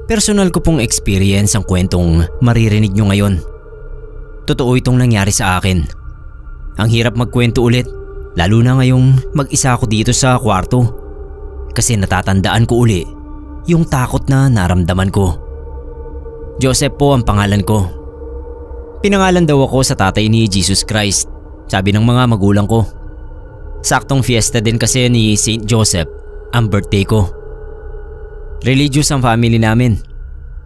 Personal ko pong experience ang kwentong maririnig nyo ngayon. Totoo itong nangyari sa akin. Ang hirap magkwento ulit, lalo na ngayong mag-isa ako dito sa kwarto. Kasi natatandaan ko uli yung takot na naramdaman ko. Joseph po ang pangalan ko. Pinangalan daw ako sa tatay ni Jesus Christ, sabi ng mga magulang ko. Saktong fiesta din kasi ni Saint Joseph ang birthday ko. Religious ang family namin.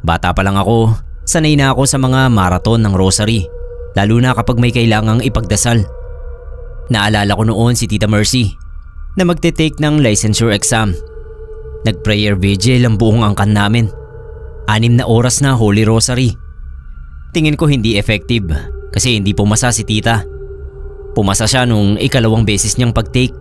Bata pa lang ako, sanay na ako sa mga marathon ng rosary, lalo na kapag may kailangang ipagdasal. Naalala ko noon si Tita Mercy na magte-take ng licensure exam. Nag-prayer vigil ang buong angkan namin. 6 na oras na Holy Rosary. Tingin ko hindi effective kasi hindi pumasa si Tita. Pumasa siya nung 2nd beses niyang pag-take.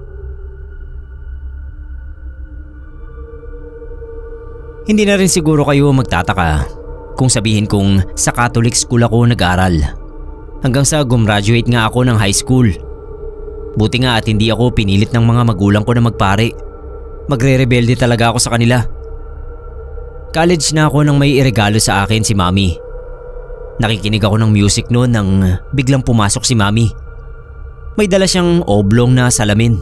Hindi na rin siguro kayo magtataka kung sabihin kong sa Catholic school ako nag-aral. Hanggang sa gumraduate nga ako ng high school. Buti nga at hindi ako pinilit ng mga magulang ko na magpare. Magre-rebelde talaga ako sa kanila. College na ako nang may iregalo sa akin si Mami. Nakikinig ako ng music noon nang biglang pumasok si Mami. May dala siyang oblong na salamin.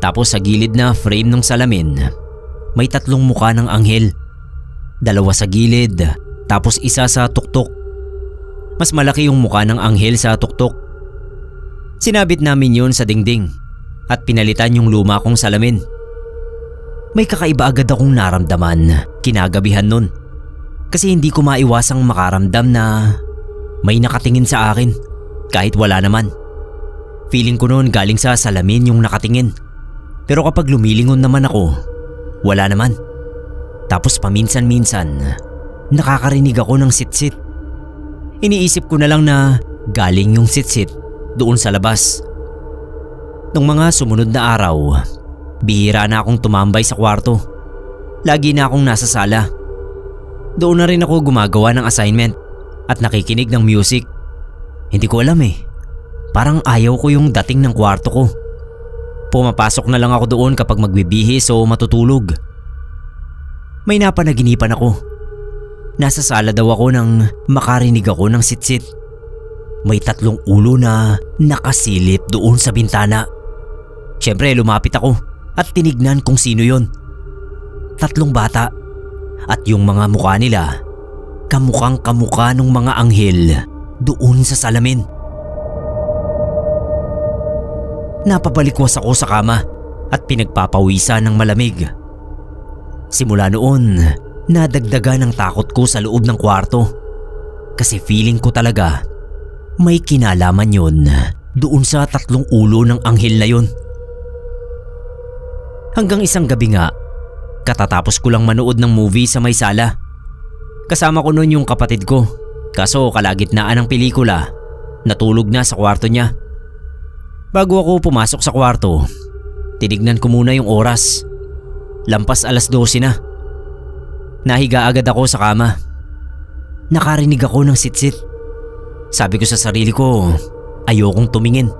Tapos sa gilid na frame ng salamin, may 3 mukha ng anghel. 2 sa gilid, tapos 1 sa tuktok. Mas malaki yung mukha ng anghel sa tuktok. Sinabit namin yun sa dingding at pinalitan yung luma kong salamin. May kakaiba agad akong naramdaman kinagabihan nun. Kasi hindi ko maiwasang makaramdam na may nakatingin sa akin kahit wala naman. Feeling ko noon galing sa salamin yung nakatingin. Pero kapag lumilingon naman ako, wala naman. Tapos paminsan-minsan, nakakarinig ako ng sitsit. Iniisip ko na lang na galing yung sitsit doon sa labas. Nung mga sumunod na araw, bihira na akong tumambay sa kwarto. Lagi na akong nasa sala. Doon na rin ako gumagawa ng assignment at nakikinig ng music. Hindi ko alam parang ayaw ko yung dating ng kwarto ko. Pumapasok na lang ako doon kapag magbibihis o matutulog. May napanaginipan ako. Nasa sala daw ako nang makarinig ako ng sitsit. May 3 ulo na nakasilip doon sa bintana. Siyempre lumapit ako at tinignan kung sino yon. 3 bata at yung mga mukha nila kamukhang kamukha ng mga anghel doon sa salamin. Napabalikwas ako sa kama at pinagpapawisan ng malamig. Simula noon, nadagdagan ang takot ko sa loob ng kwarto. Kasi feeling ko talaga may kinalaman yun doon sa 3 ulo ng anghel na yun. Hanggang isang gabi nga, katatapos ko lang manood ng movie sa may sala. Kasama ko noon yung kapatid ko, kaso kalagitnaan ng pelikula, natulog na sa kwarto niya. Bago ako pumasok sa kwarto, tinignan ko muna yung oras. Lampas 12:00 na. Nahiga agad ako sa kama. Nakarinig ako ng sitsit. Sabi ko sa sarili ko, ayokong tumingin.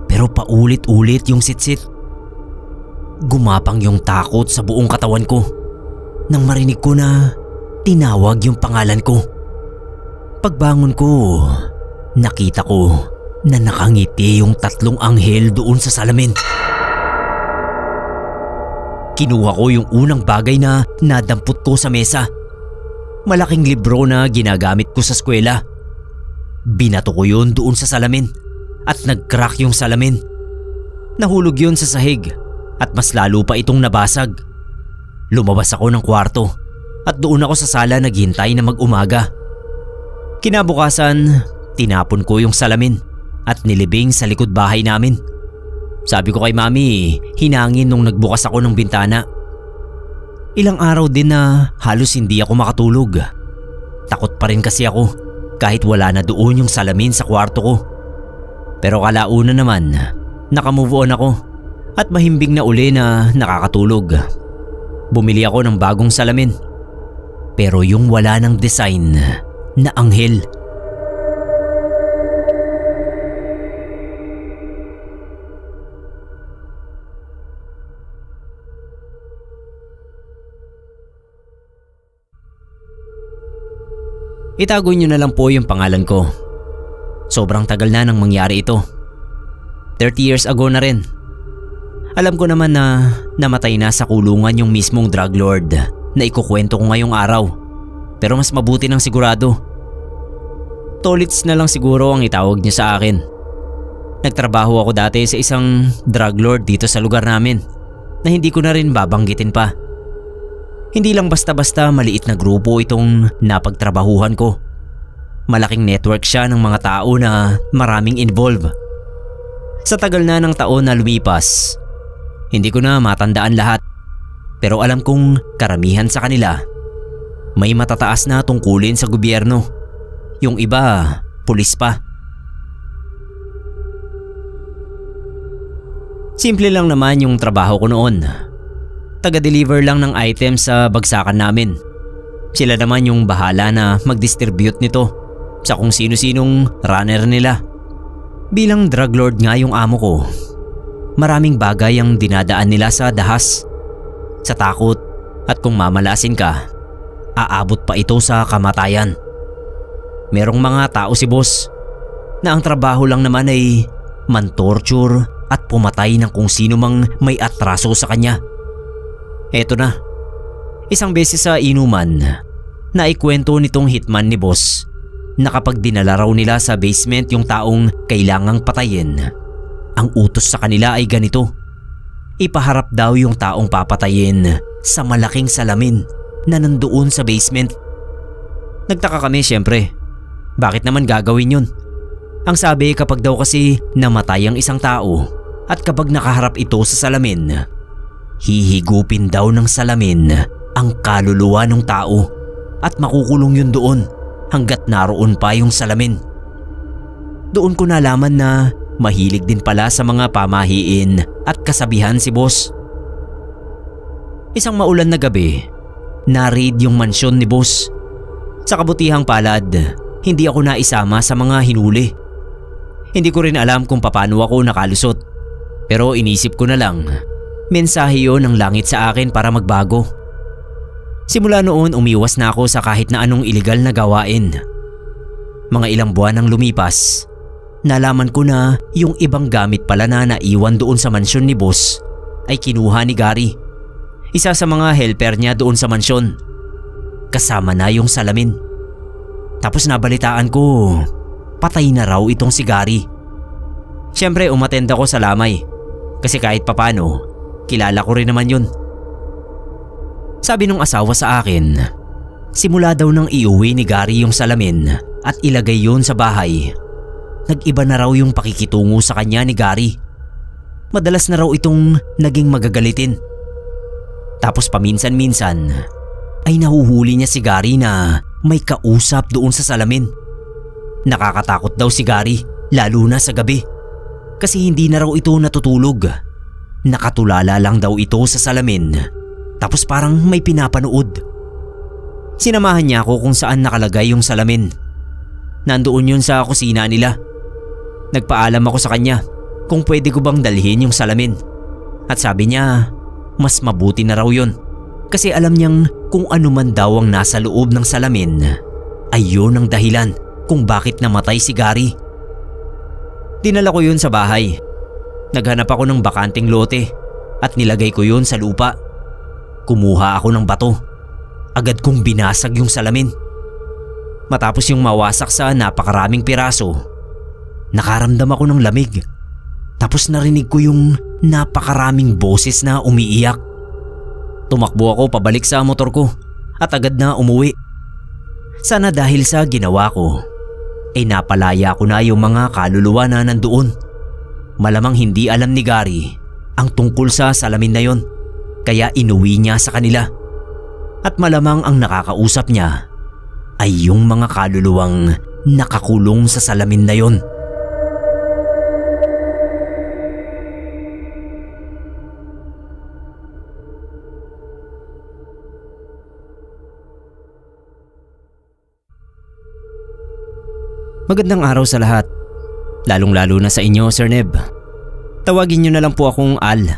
Pero paulit-ulit yung sitsit. Gumapang yung takot sa buong katawan ko nang marinig ko na tinawag yung pangalan ko. Pagbangon ko, nakita ko na nakangiti yung 3 anghel doon sa salamin. Kinuha ko yung unang bagay na nadampot ko sa mesa. Malaking libro na ginagamit ko sa eskwela. Binato ko yun doon sa salamin at nag-crack yung salamin. Nahulog yun sa sahig at mas lalo pa itong nabasag. Lumabas ako ng kwarto at doon ako sa sala naghintay na mag-umaga. Kinabukasan, tinapon ko yung salamin at nilibing sa likod bahay namin. Sabi ko kay Mami, hinangin nung nagbukas ako ng bintana. Ilang araw din na halos hindi ako makatulog. Takot pa rin kasi ako kahit wala na doon yung salamin sa kwarto ko. Pero kalaunan naman, nakamove on ako at mahimbing na uli na nakakatulog. Bumili ako ng bagong salamin. Pero yung wala ng design na anghel. Itago niyo na lang po yung pangalan ko. Sobrang tagal na nang mangyari ito. 30 years ago na rin. Alam ko naman na namatay na sa kulungan yung mismong drug lord na ikukwento ko ngayong araw. Pero mas mabuti ng sigurado. Tolits na lang siguro ang itawag niyo sa akin. Nagtrabaho ako dati sa isang drug lord dito sa lugar namin na hindi ko na rin babanggitin pa. Hindi lang basta-basta maliit na grupo itong napagtrabahuhan ko. Malaking network siya ng mga tao na maraming involved. Sa tagal na ng taon na lumipas, hindi ko na matandaan lahat. Pero alam kong karamihan sa kanila may matataas na tungkulin sa gobyerno. Yung iba, pulis pa. Simple lang naman yung trabaho ko noon. Taga-deliver lang ng items sa bagsakan namin. Sila naman yung bahala na mag-distribute nito sa kung sino-sinong runner nila. Bilang drug lord nga yung amo ko, maraming bagay ang dinadaan nila sa dahas, sa takot, at kung mamalasin ka, aabot pa ito sa kamatayan. Merong mga tao si boss na ang trabaho lang naman ay man-torture at pumatay ng kung sino mang may atraso sa kanya. Eto na, isang beses sa inuman, naikwento nitong hitman ni boss na kapag dinala raw nila sa basement yung taong kailangang patayin, ang utos sa kanila ay ganito: ipaharap daw yung taong papatayin sa malaking salamin na nandoon sa basement. Nagtaka kami syempre, bakit naman gagawin yun? Ang sabi, kapag daw kasi namatay ang isang tao at kapag nakaharap ito sa salamin, hihigupin daw ng salamin ang kaluluwa ng tao at makukulong yun doon hanggat naroon pa yung salamin. Doon ko nalaman na mahilig din pala sa mga pamahiin at kasabihan si boss. Isang maulan na gabi, na-raid yung mansyon ni boss. Sa kabutihang palad, hindi ako naisama sa mga hinuli. Hindi ko rin alam kung paano ako nakalusot. Pero inisip ko na lang, mensahe yun ng langit sa akin para magbago. Simula noon umiwas na ako sa kahit na anong iligal na gawain. Mga ilang buwan nang lumipas, nalaman ko na yung ibang gamit pala na naiwan doon sa mansyon ni boss ay kinuha ni Gary, isa sa mga helper niya doon sa mansyon. Kasama na yung salamin. Tapos nabalitaan ko, patay na raw itong si Gary. Siyempre umattend ako sa lamay kasi kahit papano, kilala ko rin naman yun. Sabi nung asawa sa akin, simula daw nang iuwi ni Gary yung salamin at ilagay yun sa bahay, nag-iba na raw yung pakikitungo sa kanya ni Gary. Madalas na raw itong naging magagalitin. Tapos paminsan-minsan ay nahuhuli niya si Gary na may kausap doon sa salamin. Nakakatakot daw si Gary, lalo na sa gabi, kasi hindi na raw ito natutulog. Nakatulala lang daw ito sa salamin, tapos parang may pinapanood. Sinamahan niya ako kung saan nakalagay yung salamin. Nandoon yun sa kusina nila. Nagpaalam ako sa kanya kung pwede ko bang dalhin yung salamin. At sabi niya, mas mabuti na raw yun. Kasi alam niyang kung ano man daw ang nasa loob ng salamin, ay yun ang dahilan kung bakit namatay si Gary. Dinala ko yun sa bahay. Naghanap ako ng bakanting lote at nilagay ko yun sa lupa. Kumuha ako ng bato. Agad kong binasag yung salamin. Matapos yung mawasak sa napakaraming piraso, nakaramdam ako ng lamig. Tapos narinig ko yung napakaraming boses na umiiyak. Tumakbo ako pabalik sa motor ko at agad na umuwi. Sana dahil sa ginawa ko, ay napalaya ko na yung mga kaluluwa na nandoon. Malamang hindi alam ni Gary ang tungkol sa salamin na yon, kaya inuwi niya sa kanila. At malamang ang nakakausap niya ay yung mga kaluluwang nakakulong sa salamin na yon. Magandang araw sa lahat, lalong-lalo na sa inyo, Sir Neb. Tawagin niyo na lang po akong Al.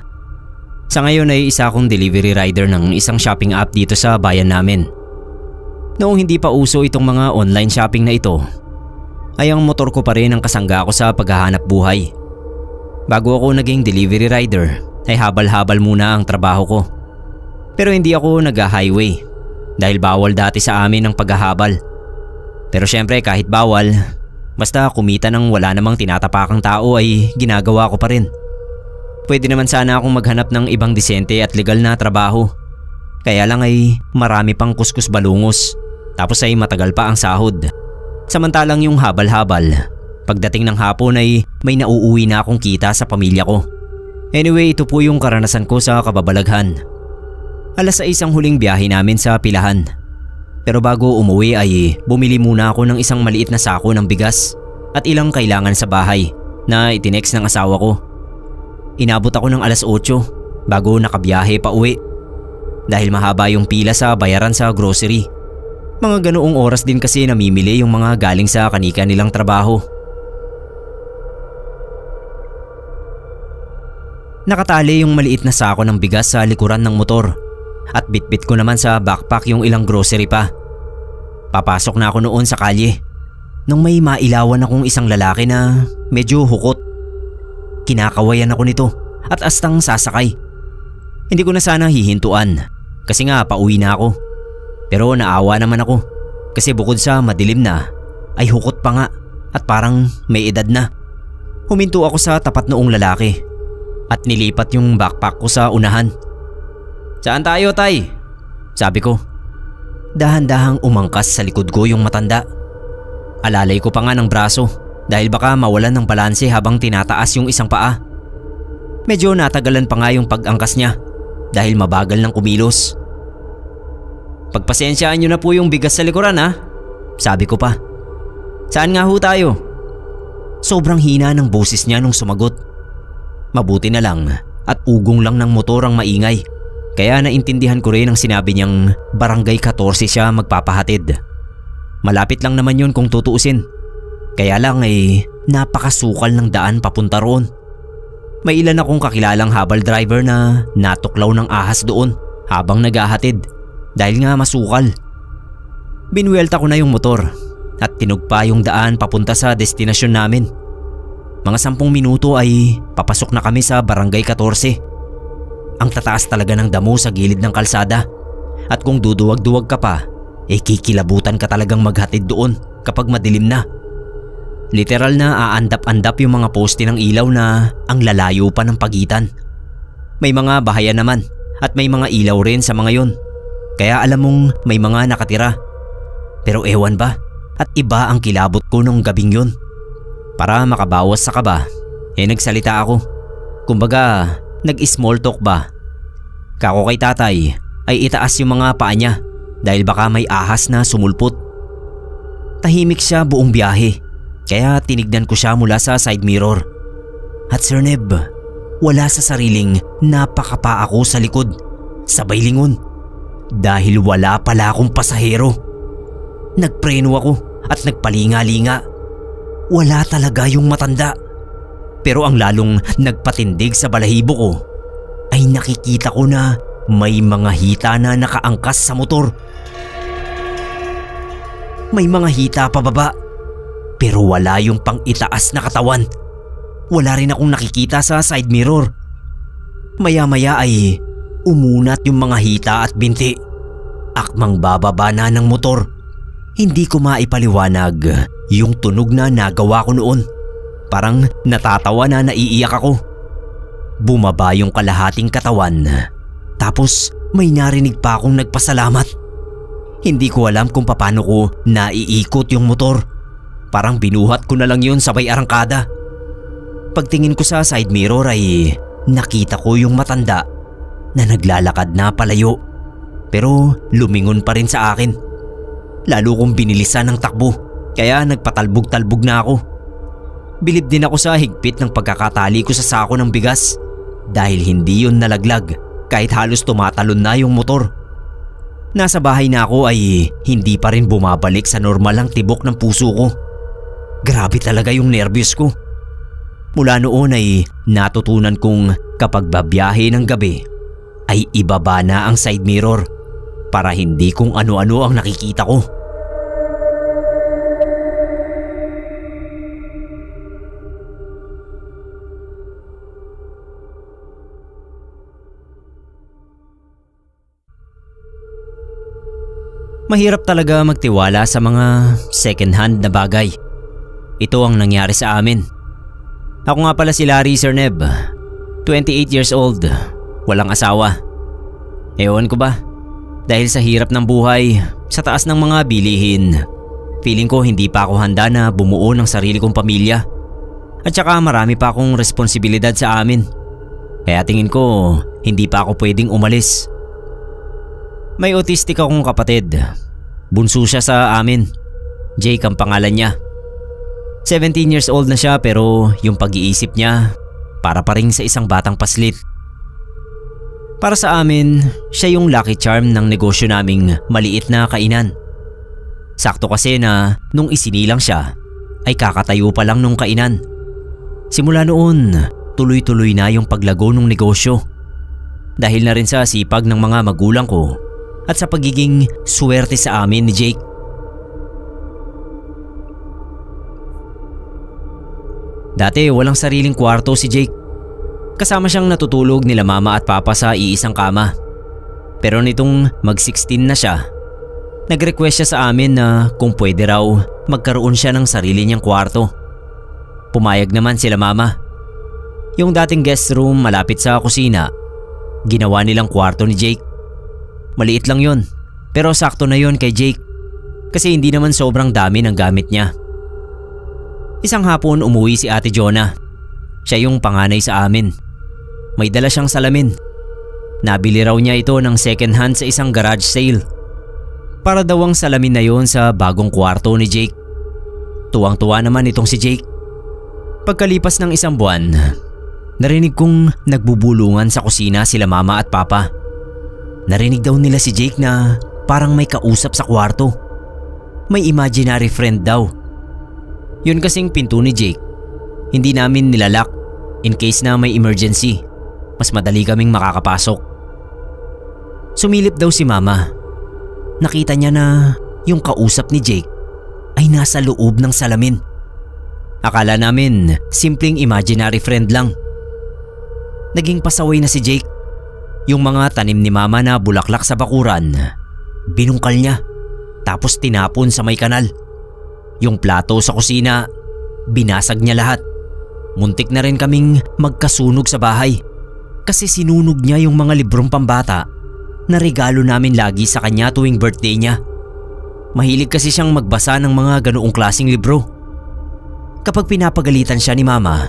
Sa ngayon ay isa akong delivery rider ng isang shopping app dito sa bayan namin. Noong hindi pa uso itong mga online shopping na ito, ay ang motor ko pa rin ang kasangga ko sa paghahanap buhay. Bago ako naging delivery rider ay habal-habal muna ang trabaho ko. Pero hindi ako nag-highway dahil bawal dati sa amin ang paghahabal. Pero syempre kahit bawal, basta kumita ng wala namang tinatapakang tao ay ginagawa ko pa rin. Pwede naman sana akong maghanap ng ibang disente at legal na trabaho. Kaya lang ay marami pang kuskus balungos, tapos ay matagal pa ang sahod. Samantalang yung habal-habal, pagdating ng hapon ay may nauuwi na akong kita sa pamilya ko. Anyway, ito po yung karanasan ko sa kababalaghan. 6:00 ang huling biyahe namin sa Pilahan. Pero bago umuwi ay bumili muna ako ng isang maliit na sako ng bigas at ilang kailangan sa bahay na itinext ng asawa ko. Inabot ako ng 8:00 bago nakabiyahe pa uwi dahil mahaba yung pila sa bayaran sa grocery. Mga ganoong oras din kasi namimili yung mga galing sa kanika nilang trabaho. Nakatali yung maliit na sako ng bigas sa likuran ng motor at bitbit ko naman sa backpack yung ilang grocery pa. Papasok na ako noon sa kalye nung may mailawan akong isang lalaki na medyo hukot. Kinakawayan ako nito at astang sasakay. Hindi ko na sana hihintuan kasi nga pauwi na ako. Pero naawa naman ako kasi bukod sa madilim na ay hukot pa nga at parang may edad na. Huminto ako sa tapat noong lalaki at nilipat yung backpack ko sa unahan. "Saan tayo, tay?" sabi ko. Dahan-dahang umangkas sa likod ko yung matanda. Alalay ko pa nga ng braso dahil baka mawalan ng balanse habang tinataas yung isang paa. Medyo natagalan pa nga yung pag-angkas niya dahil mabagal ng kumilos. "Pagpasensyaan nyo na po yung bigas sa likuran ha," sabi ko pa. "Saan nga ho tayo?" Sobrang hina ng boses niya nung sumagot. Mabuti na lang at ugong lang ng motor ang maingay, kaya naintindihan ko rin ang sinabi niyang Barangay 14 siya magpapahatid. Malapit lang naman yun kung tutuusin. Kaya lang ay napakasukal ng daan papunta roon. May ilan akong kakilalang habal driver na natuklaw ng ahas doon habang naghahatid dahil nga masukal. Binwelta ko na yung motor at tinugpa yung daan papunta sa destinasyon namin. Mga 10 minuto ay papasok na kami sa Barangay 14. Ang tataas talaga ng damo sa gilid ng kalsada at kung duduwag-duwag ka pa, kikilabutan ka talagang maghatid doon kapag madilim na. Literal na aandap-andap yung mga poste ng ilaw na ang lalayo pa ng pagitan. May mga bahayan naman at may mga ilaw rin sa mga yon. Kaya alam mong may mga nakatira. Pero ewan ba at iba ang kilabot ko nung gabing yun. Para makabawas sa kaba, nagsalita ako. Kumbaga, nag-small talk ba. Kako kay tatay ay itaas yung mga paa niya dahil baka may ahas na sumulpot. Tahimik siya buong biyahe. Kaya tinignan ko siya mula sa side mirror. At Sir Neb, wala sa sariling napakapa ako sa likod. Sabay lingon. Dahil wala pala akong pasahero. Nagpreno ako at nagpalinga-linga. Wala talaga yung matanda. Pero ang lalong nagpatindig sa balahibo ko ay nakikita ko na may mga hita na nakaangkas sa motor. May mga hita pababa. Pero wala yung pang-itaas na katawan. Wala rin akong nakikita sa side mirror. Maya-maya ay umunat yung mga hita at binti. Akmang bababa na ng motor. Hindi ko maipaliwanag yung tunog na nagawa ko noon. Parang natatawa na naiiyak ako. Bumaba yung kalahating katawan. Tapos may narinig pa akong nagpasalamat. Hindi ko alam kung paano ko naiikot yung motor. Parang binuhat ko na lang yun sabay arangkada. Pagtingin ko sa side mirror ay nakita ko yung matanda na naglalakad na palayo. Pero lumingon pa rin sa akin. Lalo kong binilisan ng takbo kaya nagpatalbog-talbog na ako. Bilib din ako sa higpit ng pagkakatali ko sa sako ng bigas dahil hindi yun nalaglag kahit halos tumatalon na yung motor. Nasa bahay na ako ay hindi pa rin bumabalik sa normal ang tibok ng puso ko. Grabe talaga yung nervyos ko. Mula noon ay natutunan kong kapag babiyahe ng gabi ay ibaba na ang side mirror para hindi kung ano-ano ang nakikita ko. Mahirap talaga magtiwala sa mga second hand na bagay. Ito ang nangyari sa amin. Ako nga pala si Larry Cerneb, 28 years old, walang asawa. Ewan ko ba, dahil sa hirap ng buhay, sa taas ng mga bilihin, feeling ko hindi pa ako handa na bumuo ng sarili kong pamilya. At saka marami pa akong responsibilidad sa amin. Kaya tingin ko hindi pa ako pwedeng umalis. May autistic akong kapatid. Bunso siya sa amin. Jake ang pangalan niya. 17 years old na siya pero yung pag-iisip niya para pa rin sa isang batang paslit. Para sa amin, siya yung lucky charm ng negosyo naming maliit na kainan. Sakto kasi na nung isinilang siya ay kakatayo pa lang nung kainan. Simula noon, tuloy-tuloy na yung paglago ng negosyo. Dahil na rin sa sipag ng mga magulang ko at sa pagiging swerte sa amin ni Jake. Dati walang sariling kwarto si Jake. Kasama siyang natutulog nila mama at papa sa iisang kama. Pero nitong mag-16 na siya, nag-request siya sa amin na kung pwede raw magkaroon siya ng sarili niyang kwarto. Pumayag naman sila mama. Yung dating guest room malapit sa kusina, ginawa nilang kwarto ni Jake. Maliit lang yon, pero sakto na yon kay Jake kasi hindi naman sobrang dami ng gamit niya. Isang hapon umuwi si Ate Jonah. Siya yung panganay sa amin. May dala siyang salamin. Nabili raw niya ito ng second hand sa isang garage sale. Para daw ang salamin na yon sa bagong kwarto ni Jake. Tuwang-tuwa naman itong si Jake. Pagkalipas ng isang buwan, narinig kong nagbubulungan sa kusina sila mama at papa. Narinig daw nila si Jake na parang may kausap sa kwarto. May imaginary friend daw. Yun kasing pinto ni Jake. Hindi namin nilalak in case na may emergency. Mas madali kaming makakapasok. Sumilip daw si mama. Nakita niya na yung kausap ni Jake ay nasa loob ng salamin. Akala namin simpleng imaginary friend lang. Naging pasaway na si Jake. Yung mga tanim ni mama na bulaklak sa bakuran, binungkal niya tapos tinapon sa may kanal. Yung plato sa kusina, binasag niya lahat. Muntik na rin kaming magkasunog sa bahay kasi sinunog niya yung mga librong pambata na regalo namin lagi sa kanya tuwing birthday niya. Mahilig kasi siyang magbasa ng mga ganoong klaseng libro. Kapag pinapagalitan siya ni mama,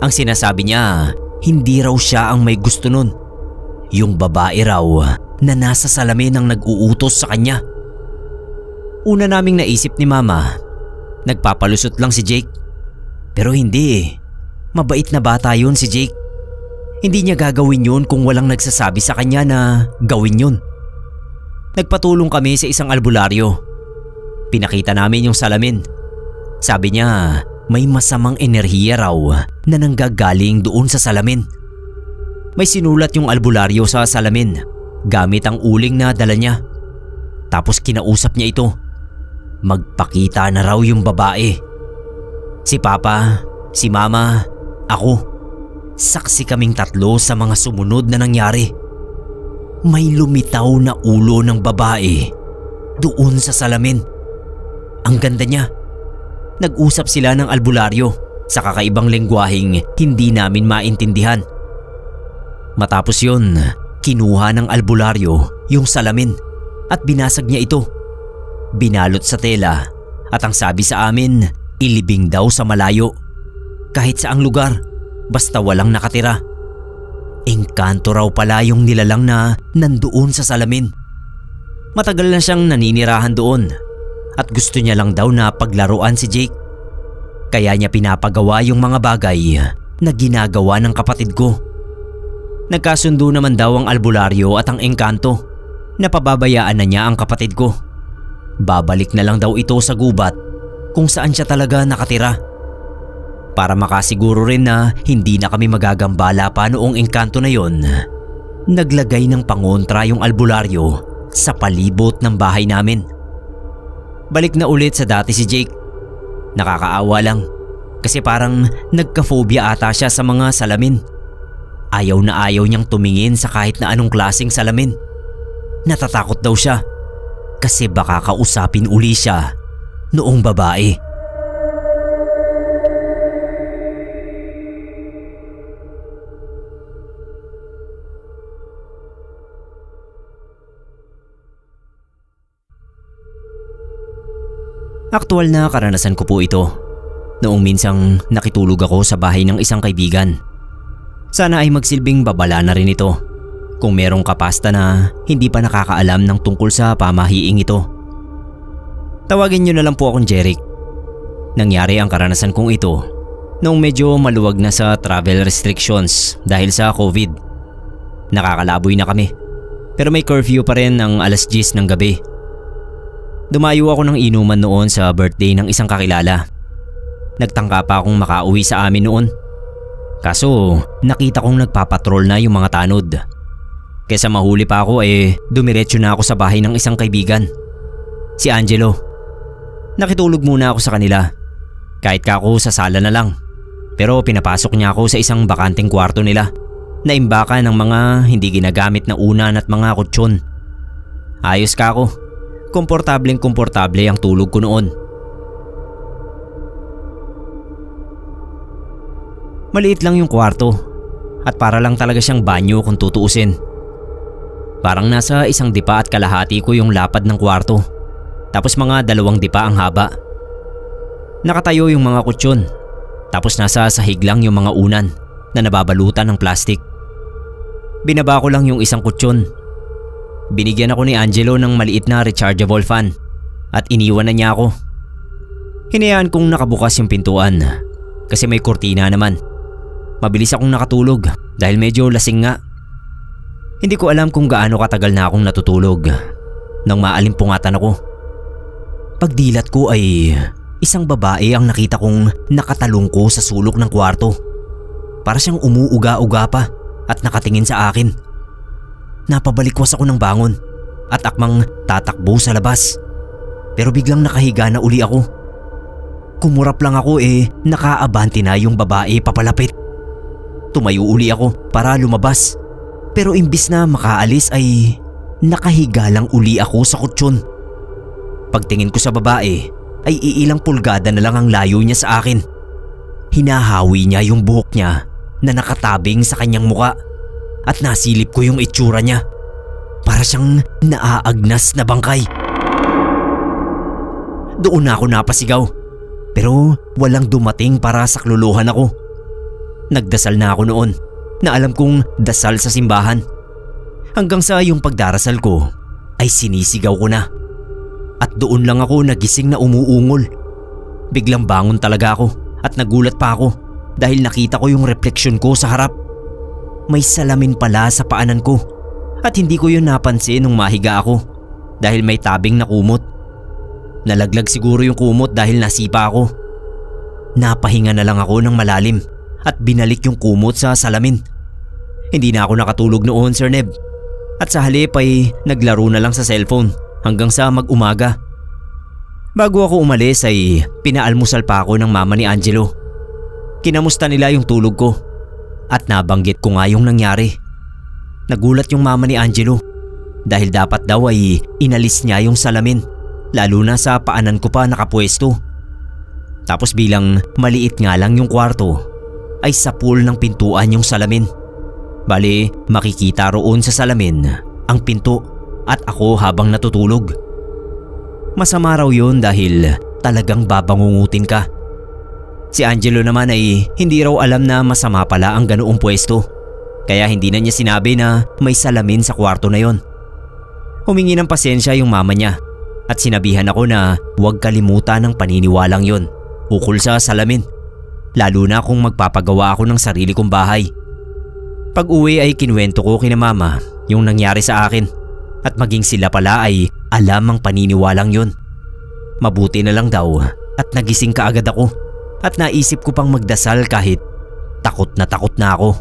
ang sinasabi niya hindi raw siya ang may gusto nun. Yung babae raw na nasa salamin ang nag-uutos sa kanya. Una naming naisip ni mama, nagpapalusot lang si Jake. Pero hindi eh. Mabait na bata yun si Jake. Hindi niya gagawin yun kung walang nagsasabi sa kanya na gawin yun. Nagpatulong kami sa isang albularyo. Pinakita namin yung salamin. Sabi niya may masamang enerhiya raw na nanggagaling doon sa salamin. May sinulat yung albularyo sa salamin gamit ang uling na dala niya. Tapos kinausap niya ito. Magpakita na raw yung babae. Si Papa, si Mama, ako. Saksi kaming tatlo sa mga sumunod na nangyari. May lumitaw na ulo ng babae doon sa salamin. Ang ganda niya. Nag-usap sila ng albularyo sa kakaibang lengguwaheng hindi namin maintindihan. Matapos yun, kinuha ng albularyo yung salamin at binasag niya ito. Binalot sa tela at ang sabi sa amin, ilibing daw sa malayo. Kahit saang lugar, basta walang nakatira. Engkanto raw pala yung nilalang na nandoon sa salamin. Matagal na siyang naninirahan doon at gusto niya lang daw na paglaruan si Jake. Kaya niya pinapagawa yung mga bagay na ginagawa ng kapatid ko. Nagkasundo naman daw ang albularyo at ang engkanto na pababayaan na niya ang kapatid ko. Babalik na lang daw ito sa gubat kung saan siya talaga nakatira. Para makasiguro rin na hindi na kami magagambala pa noong engkanto na yon, naglagay ng pangontra yung albularyo sa palibot ng bahay namin. Balik na ulit sa dati si Jake. Nakakaawa lang kasi parang nagka-phobia ata siya sa mga salamin. Ayaw na ayaw niyang tumingin sa kahit na anong klaseng salamin. Natatakot daw siya kasi baka kausapin uli siya noong babae. Aktual na karanasan ko po ito noong minsang nakitulog ako sa bahay ng isang kaibigan. Sana ay magsilbing babala na rin ito kung merong kapasta na hindi pa nakakaalam ng tungkol sa pamahiing ito. Tawagin niyo na lang po akong Jeric. Nangyari ang karanasan kong ito noong medyo maluwag na sa travel restrictions dahil sa COVID. Nakakalaboy na kami pero may curfew pa rin ng 10:00 ng gabi. Dumayo ako ng inuman noon sa birthday ng isang kakilala. Nagtangka pa akong makauwi sa amin noon. Kaso nakita kong nagpapatrol na yung mga tanod. Kesa mahuli pa ako dumiretso na ako sa bahay ng isang kaibigan. Si Angelo. Nakitulog muna ako sa kanila. Kahit ka ako sa sala na lang. Pero pinapasok niya ako sa isang bakanteng kwarto nila na imbaka ng mga hindi ginagamit na unan at mga kutsyon. Ayos ka ako. Komportableng-komportable ang tulog ko noon. Maliit lang yung kwarto at para lang talaga siyang banyo kung tutuusin. Parang nasa 1 dipa at kalahati ko yung lapad ng kwarto, tapos mga 2 dipa ang haba. Nakatayo yung mga kutsyon, tapos nasa sahig lang yung mga unan na nababalutan ng plastik. Binaba ko lang yung isang kutsyon. Binigyan ako ni Angelo ng maliit na rechargeable fan at iniwan na niya ako. Hinayaan kong nakabukas yung pintuan kasi may kurtina naman. Mabilis akong nakatulog dahil medyo lasing nga. Hindi ko alam kung gaano katagal na akong natutulog nang maalimpungatan ako. Pagdilat ko ay isang babae ang nakita kong nakatalungko sa sulok ng kwarto. Para siyang umuuga-uga pa at nakatingin sa akin. Napabalikwas ako ng bangon at akmang tatakbo sa labas. Pero biglang nakahiga na uli ako. Kumurap lang ako nakaabante na yung babae papalapit. Tumayo uli ako para lumabas. Pero imbis na makaalis ay nakahiga lang uli ako sa kutsyon. Pagtingin ko sa babae ay iilang pulgada na lang ang layo niya sa akin. Hinahawi niya yung buhok niya na nakatabing sa kanyang muka. At nasilip ko yung itsura niya. Para siyang naaagnas na bangkay. Doon na ako napasigaw. Pero walang dumating para sakluluhan ako. Nagdasal na ako noon na alam kong dasal sa simbahan. Hanggang sa yung pagdarasal ko ay sinisigaw ko na. At doon lang ako nagising na umuungol. Biglang bangon talaga ako at nagulat pa ako dahil nakita ko yung refleksyon ko sa harap. May salamin pala sa paanan ko at hindi ko yun napansin nung mahiga ako dahil may tabing na kumot. Nalaglag siguro yung kumot dahil nasipa ako. Napahinga na lang ako ng malalim at binalik yung kumot sa salamin. Hindi na ako nakatulog noon, Sir Neb. At sa halip ay naglaro na lang sa cellphone hanggang sa mag-umaga. Bago ako umalis ay pinaalmusal pa ako ng mama ni Angelo. Kinamusta nila yung tulog ko. At nabanggit ko nga yung nangyari. Nagulat yung mama ni Angelo dahil dapat daw ay inalis niya yung salamin, lalo na sa paanan ko pa nakapwesto. Tapos bilang maliit nga lang yung kwarto ay sa pool ng pintuan yung salamin. Bali makikita roon sa salamin ang pinto at ako habang natutulog. Masama raw yun dahil talagang babangungutin ka. Si Angelo naman ay hindi raw alam na masama pala ang ganoong pwesto. Kaya hindi na niya sinabi na may salamin sa kwarto na yon. Humingi ng pasensya yung mama niya at sinabihan ako na huwag kalimutan ng paniniwalang yon ukol sa salamin. Lalo na kung magpapagawa ako ng sarili kong bahay. Pag uwi ay kinuwento ko kina mama yung nangyari sa akin at maging sila pala ay alam ang paniniwalang yon. Mabuti na lang daw at nagising kaagad ako. At naisip ko pang magdasal kahit takot na ako.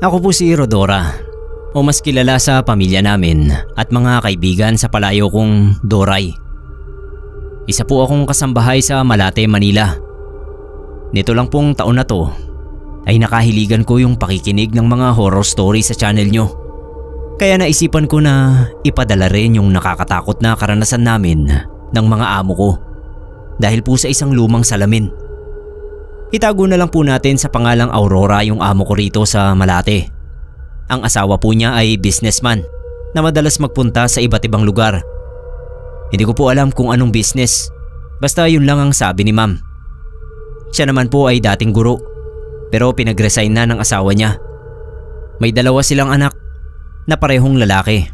Ako po si Rodora, o mas kilala sa pamilya namin at mga kaibigan sa palayo kong Doray. Isa po akong kasambahay sa Malate, Manila. Nito lang pong taon na to ay nakahiligan ko yung pakikinig ng mga horror story sa channel nyo. Kaya naisipan ko na ipadala rin yung nakakatakot na karanasan namin ng mga amo ko dahil po sa isang lumang salamin. Itago na lang po natin sa pangalang Aurora yung amo ko rito sa Malate. Ang asawa po niya ay businessman na madalas magpunta sa iba't ibang lugar. Hindi ko po alam kung anong business, basta yun lang ang sabi ni ma'am. Siya naman po ay dating guro pero pinag-resign na ng asawa niya. May dalawa silang anak na parehong lalaki.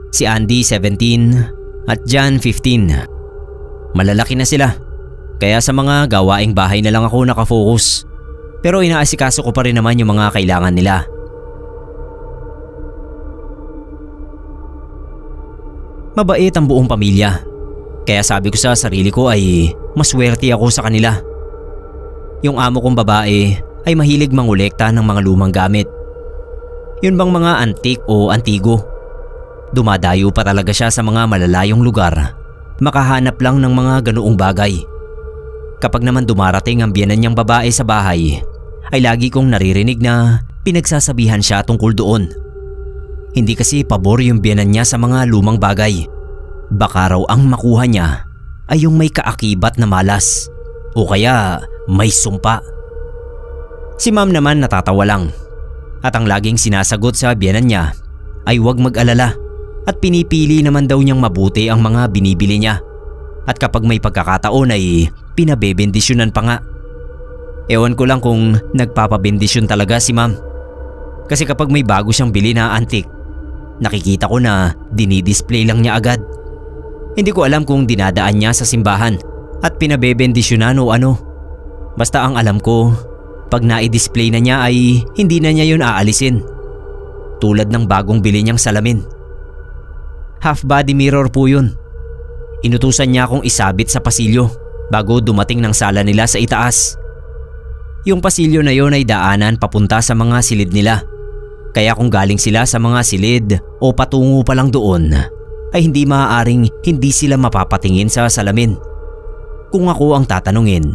Si Andy 17 at John 15. Malalaki na sila kaya sa mga gawaing bahay na lang ako nakafocus, pero inaasikaso ko pa rin naman yung mga kailangan nila. Mabait ang buong pamilya, kaya sabi ko sa sarili ko ay maswerte ako sa kanila. Yung amo kong babae ay mahilig mangolekta ng mga lumang gamit. Yun bang mga antique o antigo? Dumadayo pa talaga siya sa mga malalayong lugar, makahanap lang ng mga ganoong bagay. Kapag naman dumarating ang biyenan niyang babae sa bahay, ay lagi kong naririnig na pinagsasabihan siya tungkol doon. Hindi kasi pabor yung biyenan niya sa mga lumang bagay. Baka raw ang makuha niya ay yung may kaakibat na malas o kaya may sumpa. Si ma'am naman natatawa lang at ang laging sinasagot sa biyenan niya ay huwag mag-alala at pinipili naman daw niyang mabuti ang mga binibili niya. At kapag may pagkakataon ay pinabebendisyonan pa nga. Ewan ko lang kung nagpapabendisyon talaga si ma'am. Kasi kapag may bago siyang bili na antique, nakikita ko na dinidisplay lang niya agad. Hindi ko alam kung dinadaan niya sa simbahan at pinabebendisyonan o ano. Basta ang alam ko, pag na-display na niya ay hindi na niya yun aalisin. Tulad ng bagong bili niyang salamin. Half body mirror po yun. Inutusan niya akong isabit sa pasilyo bago dumating ng sala nila sa itaas. Yung pasilyo na yun ay daanan papunta sa mga silid nila. Kaya kung galing sila sa mga silid o patungo pa lang doon, ay hindi maaaring hindi sila mapapatingin sa salamin. Kung ako ang tatanungin,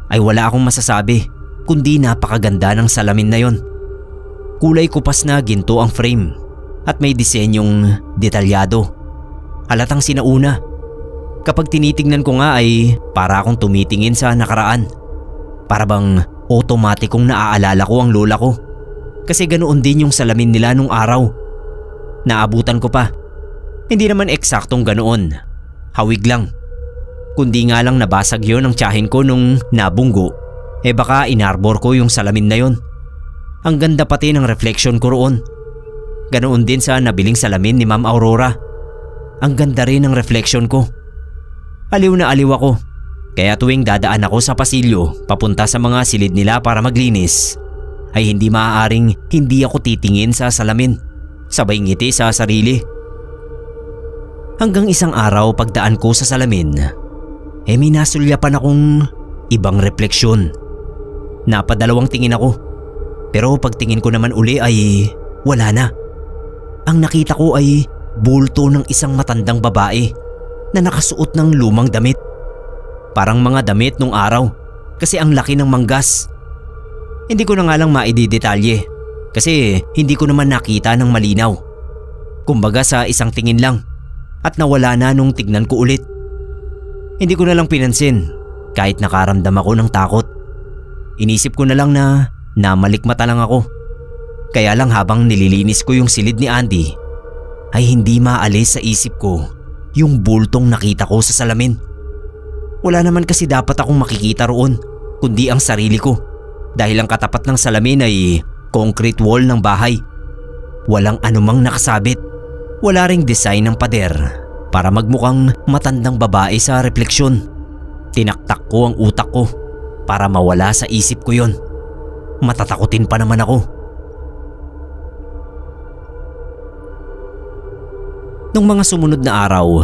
ay wala akong masasabi kundi napakaganda ng salamin na yon. Kulay kupas na ginto ang frame at may disenyong detalyado. Halatang sinauna. Kapag tinitingnan ko nga ay para akong tumitingin sa nakaraan. Para bang otomatikong naaalala ko ang lola ko. Kasi ganoon din yung salamin nila nung araw. Naabutan ko pa. Hindi naman eksaktong ganoon. Hawig lang. Kundi nga lang nabasag yon ng tiyahin ko nung nabunggo. Baka inarbor ko yung salamin na yon. Ang ganda pati ng reflection ko roon. Ganoon din sa nabiling salamin ni Ma'am Aurora. Ang ganda rin ng reflection ko. Aliw na aliw ako. Kaya tuwing dadaan ako sa pasilyo papunta sa mga silid nila para maglinis, ay hindi maaaring hindi ako titingin sa salamin. Sabay ngiti sa sarili. Hanggang isang araw pagdaan ko sa salamin, may nasulyapan akong ibang refleksyon. Napadalawang tingin ako. Pero pagtingin ko naman uli ay wala na. Ang nakita ko ay bulto ng isang matandang babae na nakasuot ng lumang damit. Parang mga damit nung araw kasi ang laki ng manggas. Hindi ko na nga lang maididetalye kasi hindi ko naman nakita ng malinaw. Kumbaga sa isang tingin lang at nawala na nung tignan ko ulit. Hindi ko na lang pinansin kahit nakaramdam ako ng takot. Inisip ko na lang na namalikmata lang ako. Kaya lang habang nililinis ko yung silid ni Andy ay hindi maalis sa isip ko yung bultong nakita ko sa salamin. Wala naman kasi dapat akong makikita roon kundi ang sarili ko dahil ang katapat ng salamin ay concrete wall ng bahay. Walang anumang nakasabit. Wala ring design ng pader para magmukhang matandang babae sa refleksyon. Tinaktak ko ang utak ko para mawala sa isip ko yon. Matatakutin pa naman ako. Nung mga sumunod na araw,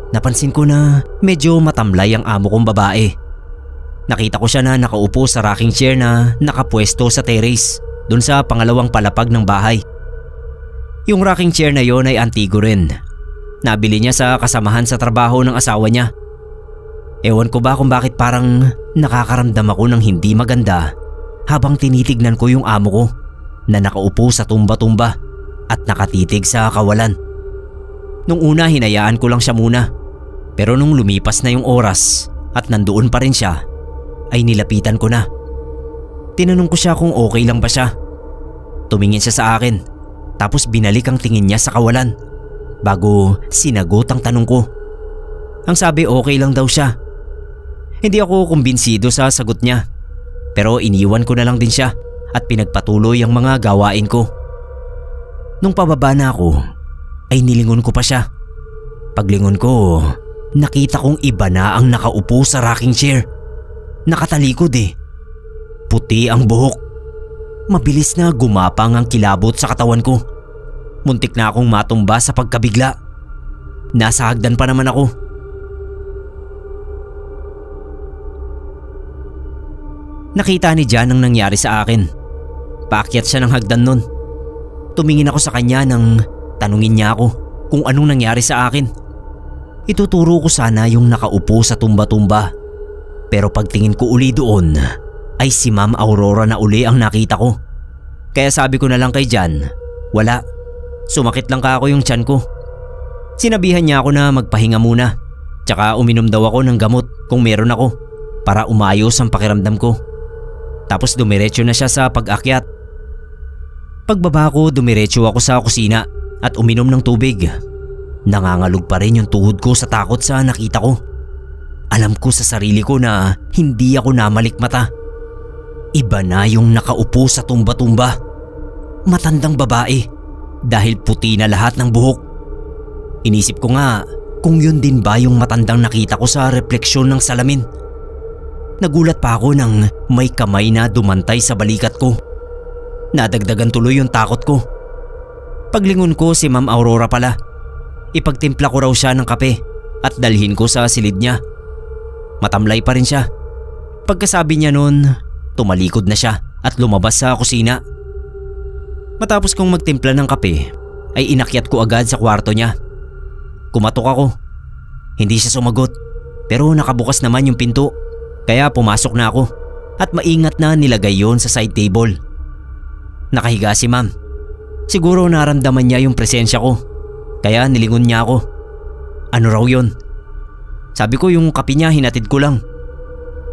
napansin ko na medyo matamlay ang amo kong babae. Nakita ko siya na nakaupo sa rocking chair na nakapwesto sa terrace dun sa pangalawang palapag ng bahay. Yung rocking chair na yon ay antigo rin. Nabili niya sa kasamahan sa trabaho ng asawa niya. Ewan ko ba kung bakit parang nakakaramdam ako ng hindi maganda habang tinitignan ko yung amo ko na nakaupo sa tumba-tumba at nakatitig sa kawalan. Nung una hinayaan ko lang siya muna, pero nung lumipas na yung oras at nandoon pa rin siya, ay nilapitan ko na. Tinanong ko siya kung okay lang ba siya. Tumingin siya sa akin, tapos binalik ang tingin niya sa kawalan bago sinagot ang tanong ko. Ang sabi okay lang daw siya. Hindi ako kumbinsido sa sagot niya, pero iniwan ko na lang din siya at pinagpatuloy ang mga gawain ko. Nung pababa na ako, ay nilingon ko pa siya. Paglingon ko, nakita kong iba na ang nakaupo sa rocking chair. Nakatalikod eh. Puti ang buhok. Mabilis na gumapang ang kilabot sa katawan ko. Muntik na akong matumba sa pagkabigla. Nasa hagdan pa naman ako. Nakita ni Jan ang nangyari sa akin. Paakyat siya ng hagdan nun. Tumingin ako sa kanya nang tanungin niya ako kung anong nangyari sa akin. Ituturo ko sana yung nakaupo sa tumba-tumba, pero pagtingin ko uli doon ay si Ma'am Aurora na uli ang nakita ko. Kaya sabi ko na lang kay Jan, wala, sumakit lang ka ako yung tiyan ko. Sinabihan niya ako na magpahinga muna, tsaka uminom daw ako ng gamot kung meron ako para umayos ang pakiramdam ko. Tapos dumiretso na siya sa pag-akyat. Pagbaba ko, dumiretso ako sa kusina at uminom ng tubig. Nangangalog pa rin yung tuhod ko sa takot sa nakita ko. Alam ko sa sarili ko na hindi ako namalikmata. Iba na yung nakaupo sa tumba-tumba. Matandang babae dahil puti na lahat ng buhok. Inisip ko nga kung yun din ba yung matandang nakita ko sa refleksyon ng salamin. Nagulat pa ako nang may kamay na dumantay sa balikat ko. Nadagdagan tuloy yung takot ko. Paglingon ko, si Ma'am Aurora pala. Ipagtimpla ko raw siya ng kape at dalhin ko sa silid niya. Matamlay pa rin siya. Pagkasabi niya nun, tumalikod na siya at lumabas sa kusina. Matapos kong magtimpla ng kape, ay inakyat ko agad sa kwarto niya. Kumatok ako. Hindi siya sumagot, pero nakabukas naman yung pinto. Kaya pumasok na ako at maingat na nilagay yon sa side table. Nakahiga si Ma'am. Siguro naramdaman niya yung presensya ko, kaya nilingon niya ako. Ano raw yon? Sabi ko yung kape niya hinatid ko lang.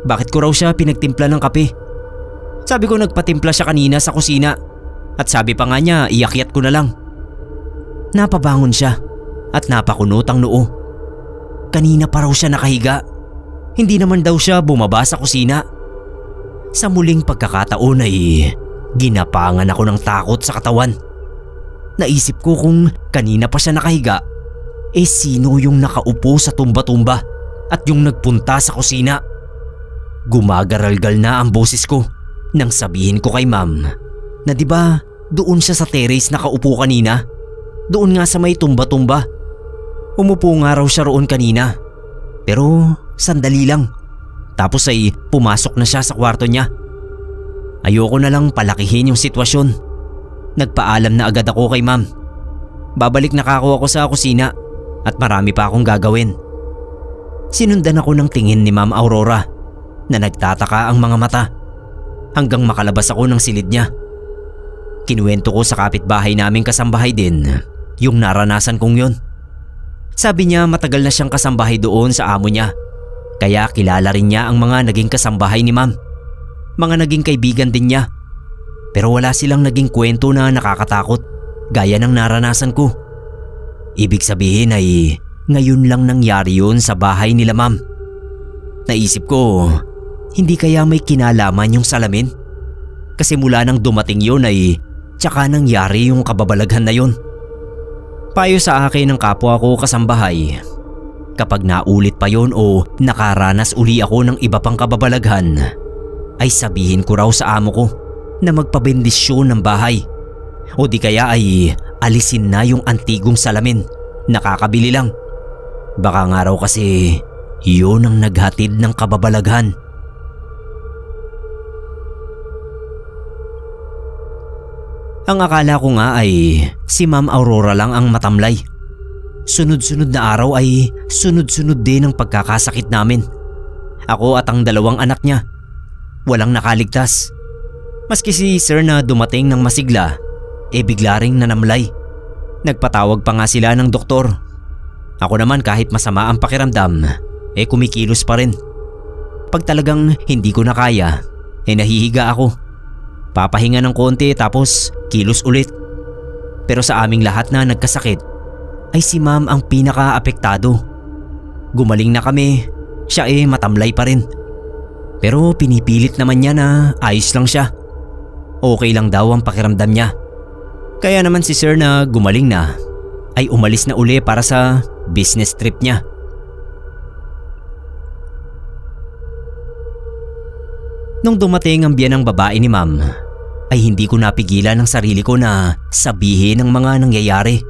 Bakit ko raw siya pinagtimpla ng kape? Sabi ko nagpatimpla siya kanina sa kusina at sabi pa nga niya iakyat ko na lang. Napabangon siya at napakunot ang noo. Kanina pa raw siya nakahiga. Hindi naman daw siya bumaba sa kusina. Sa muling pagkakataon ay ginapangan ako ng takot sa katawan. Naisip ko kung kanina pa siya nakahiga, sino yung nakaupo sa tumba-tumba at yung nagpunta sa kusina? Gumagaralgal na ang boses ko nang sabihin ko kay Ma'am na di ba doon siya sa terrace nakaupo kanina? Doon nga sa may tumba-tumba. Umupo nga raw siya roon kanina. Pero sandali lang. Tapos ay pumasok na siya sa kwarto niya. Ayoko na lang palakihin yung sitwasyon. Nagpaalam na agad ako kay Ma'am. Babalik na ako sa kusina at marami pa akong gagawin. Sinundan ako ng tingin ni Ma'am Aurora na nagtataka ang mga mata hanggang makalabas ako ng silid niya. Kinuwento ko sa kapitbahay naming kasambahay din yung naranasan kong yun. Sabi niya matagal na siyang kasambahay doon sa amo niya, kaya kilala rin niya ang mga naging kasambahay ni Ma'am. Mga naging kaibigan din niya. Pero wala silang naging kwento na nakakatakot gaya ng naranasan ko. Ibig sabihin ay ngayon lang nangyari yun sa bahay nila Ma'am. Naisip ko, hindi kaya may kinalaman yung salamin? Kasi mula nang dumating yun ay tsaka nangyari yung kababalaghan na yun. Payo sa akin ng kapwa ko kasambahay, kapag naulit pa yon o nakaranas uli ako ng iba pang kababalaghan, ay sabihin ko raw sa amo ko na magpabendisyon ng bahay o di kaya ay alisin na yung antigong salamin. Nakakabili lang. Baka nga raw kasi yun ang naghatid ng kababalaghan. Ang akala ko nga ay si Ma'am Aurora lang ang matamlay. Sunod-sunod na araw ay sunod-sunod din ang pagkakasakit namin. Ako at ang 2 anak niya. Walang nakaligtas. Maski si Sir na dumating ng masigla, bigla ring nanamlay. Nagpatawag pa nga sila ng doktor. Ako naman kahit masama ang pakiramdam, kumikilos pa rin. Pag talagang hindi ko na kaya, nahihiga ako. Papahinga ng konti tapos kilos ulit. Pero sa aming lahat na nagkasakit, ay si Ma'am ang pinaka-apektado. Gumaling na kami, siya matamlay pa rin. Pero pinipilit naman niya na ayos lang siya. Okay lang daw ang pakiramdam niya. Kaya naman si Sir na gumaling na ay umalis na uli para sa business trip niya. Nung dumating ang biyanang babae ni Ma'am, ay hindi ko napigilan ang sarili ko na sabihin ang mga nangyayari.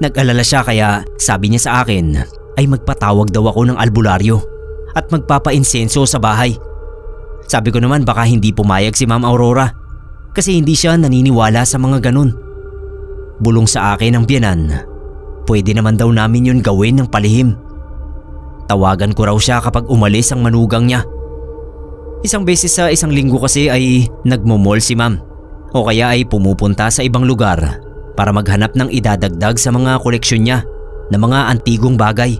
Nag-alala siya kaya sabi niya sa akin ay magpatawag daw ako ng albularyo at magpapa-insenso sa bahay. Sabi ko naman baka hindi pumayag si Ma'am Aurora kasi hindi siya naniniwala sa mga ganun. Bulong sa akin ang biyanan, pwede naman daw namin yun gawin ng palihim. Tawagan ko raw siya kapag umalis ang manugang niya. Isang beses sa isang linggo kasi ay nagmo-mall si Ma'am o kaya ay pumupunta sa ibang lugar para maghanap ng idadagdag sa mga koleksyon niya na mga antigong bagay.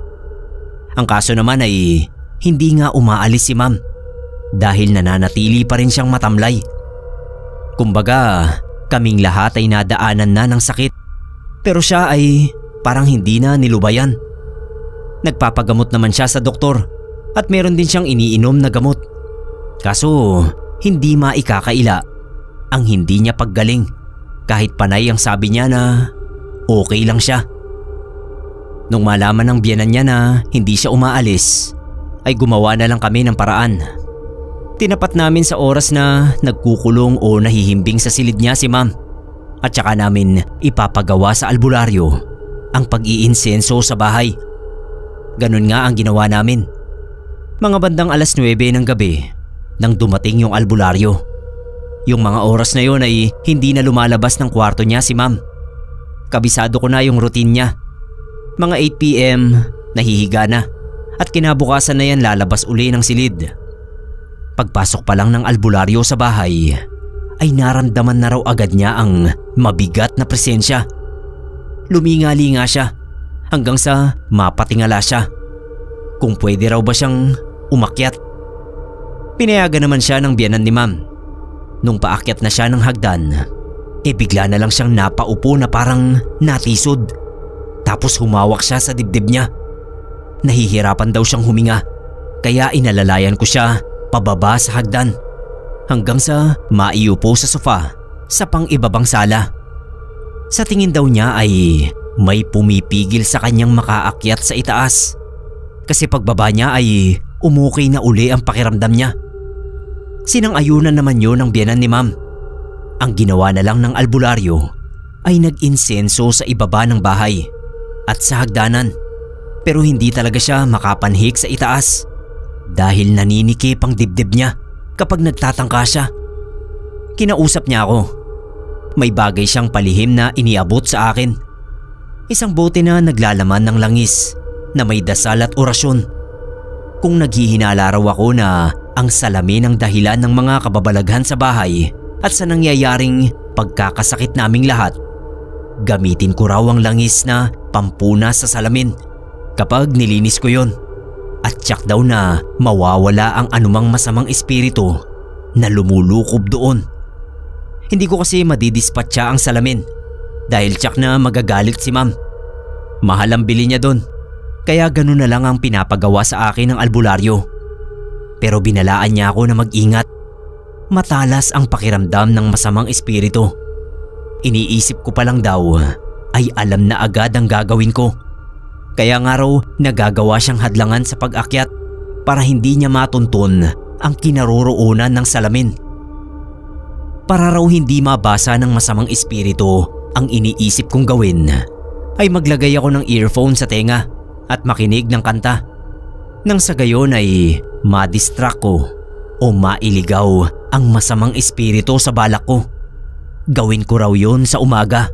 Ang kaso naman ay hindi nga umaalis si Ma'am dahil nananatili pa rin siyang matamlay. Kumbaga, kaming lahat ay nadaanan na ng sakit pero siya ay parang hindi na nilubayan. Nagpapagamot naman siya sa doktor at meron din siyang iniinom na gamot. Kaso hindi maikakaila ang hindi niya paggaling kahit panay ang sabi niya na okay lang siya. Nung malaman ng biyenan niya na hindi siya umaalis, ay gumawa na lang kami ng paraan. Tinapat namin sa oras na nagkukulong o nahihimbing sa silid niya si Ma'am at saka namin ipapagawa sa albularyo ang pag-iinsenso sa bahay. Ganun nga ang ginawa namin. Mga bandang 9:00 ng gabi nang dumating yung albularyo. Yung mga oras na yon ay hindi na lumalabas ng kwarto niya si Ma'am. Kabisado ko na yung routine niya. Mga 8 PM, nahihiga na at kinabukasan na yan lalabas uli ng silid. Pagpasok pa lang ng albularyo sa bahay, ay naramdaman na raw agad niya ang mabigat na presensya. Lumingali nga siya hanggang sa mapatingala siya kung pwede raw ba siyang umakyat. Pinayagan naman siya ng biyanan ni Ma'am. Nung paakyat na siya ng hagdan, bigla na lang siyang napaupo na parang natisod. Tapos humawak siya sa dibdib niya. Nahihirapan daw siyang huminga kaya inalalayan ko siya pababa sa hagdan hanggang sa maiupo sa sofa sa pang-ibabang sala. Sa tingin daw niya ay may pumipigil sa kanyang makaakyat sa itaas kasi pagbaba niya ay umukay na uli ang pakiramdam niya. Sinang-ayunan naman yun ng biyanan ni Ma'am. Ang ginawa na lang ng albularyo ay nag-insenso sa ibaba ng bahay at sa hagdanan pero hindi talaga siya makapanhik sa itaas dahil naninikip ang dibdib niya kapag nagtatangka siya. Kinausap niya ako. May bagay siyang palihim na iniabot sa akin. Isang bote na naglalaman ng langis na may dasal at orasyon. Kung naghihinala raw ako na ang salamin ang dahilan ng mga kababalaghan sa bahay at sa nangyayaring pagkakasakit naming lahat, gamitin ko raw ang langis na pampunas sa salamin kapag nilinis ko yon at tiyak daw na mawawala ang anumang masamang espiritu na lumulukob doon. Hindi ko kasi madidispatcha ang salamin dahil tiyak na magagalit si Ma'am. Mahal ang bili niya doon kaya ganun na lang ang pinapagawa sa akin ng albularyo. Pero binalaan niya ako na mag-ingat. Matalas ang pakiramdam ng masamang espiritu. Iniisip ko pa lang daw ay alam na agad ang gagawin ko. Kaya nga raw nagagawa siyang hadlangan sa pag-akyat para hindi niya matuntun ang kinaroroonan ng salamin. Para raw hindi mabasa ng masamang espiritu ang iniisip kong gawin, ay maglagay ako ng earphone sa tenga at makinig ng kanta. Nang sa gayon ay madistract ko o mailigaw ang masamang espiritu sa balak ko. gawin ko raw yun sa umaga.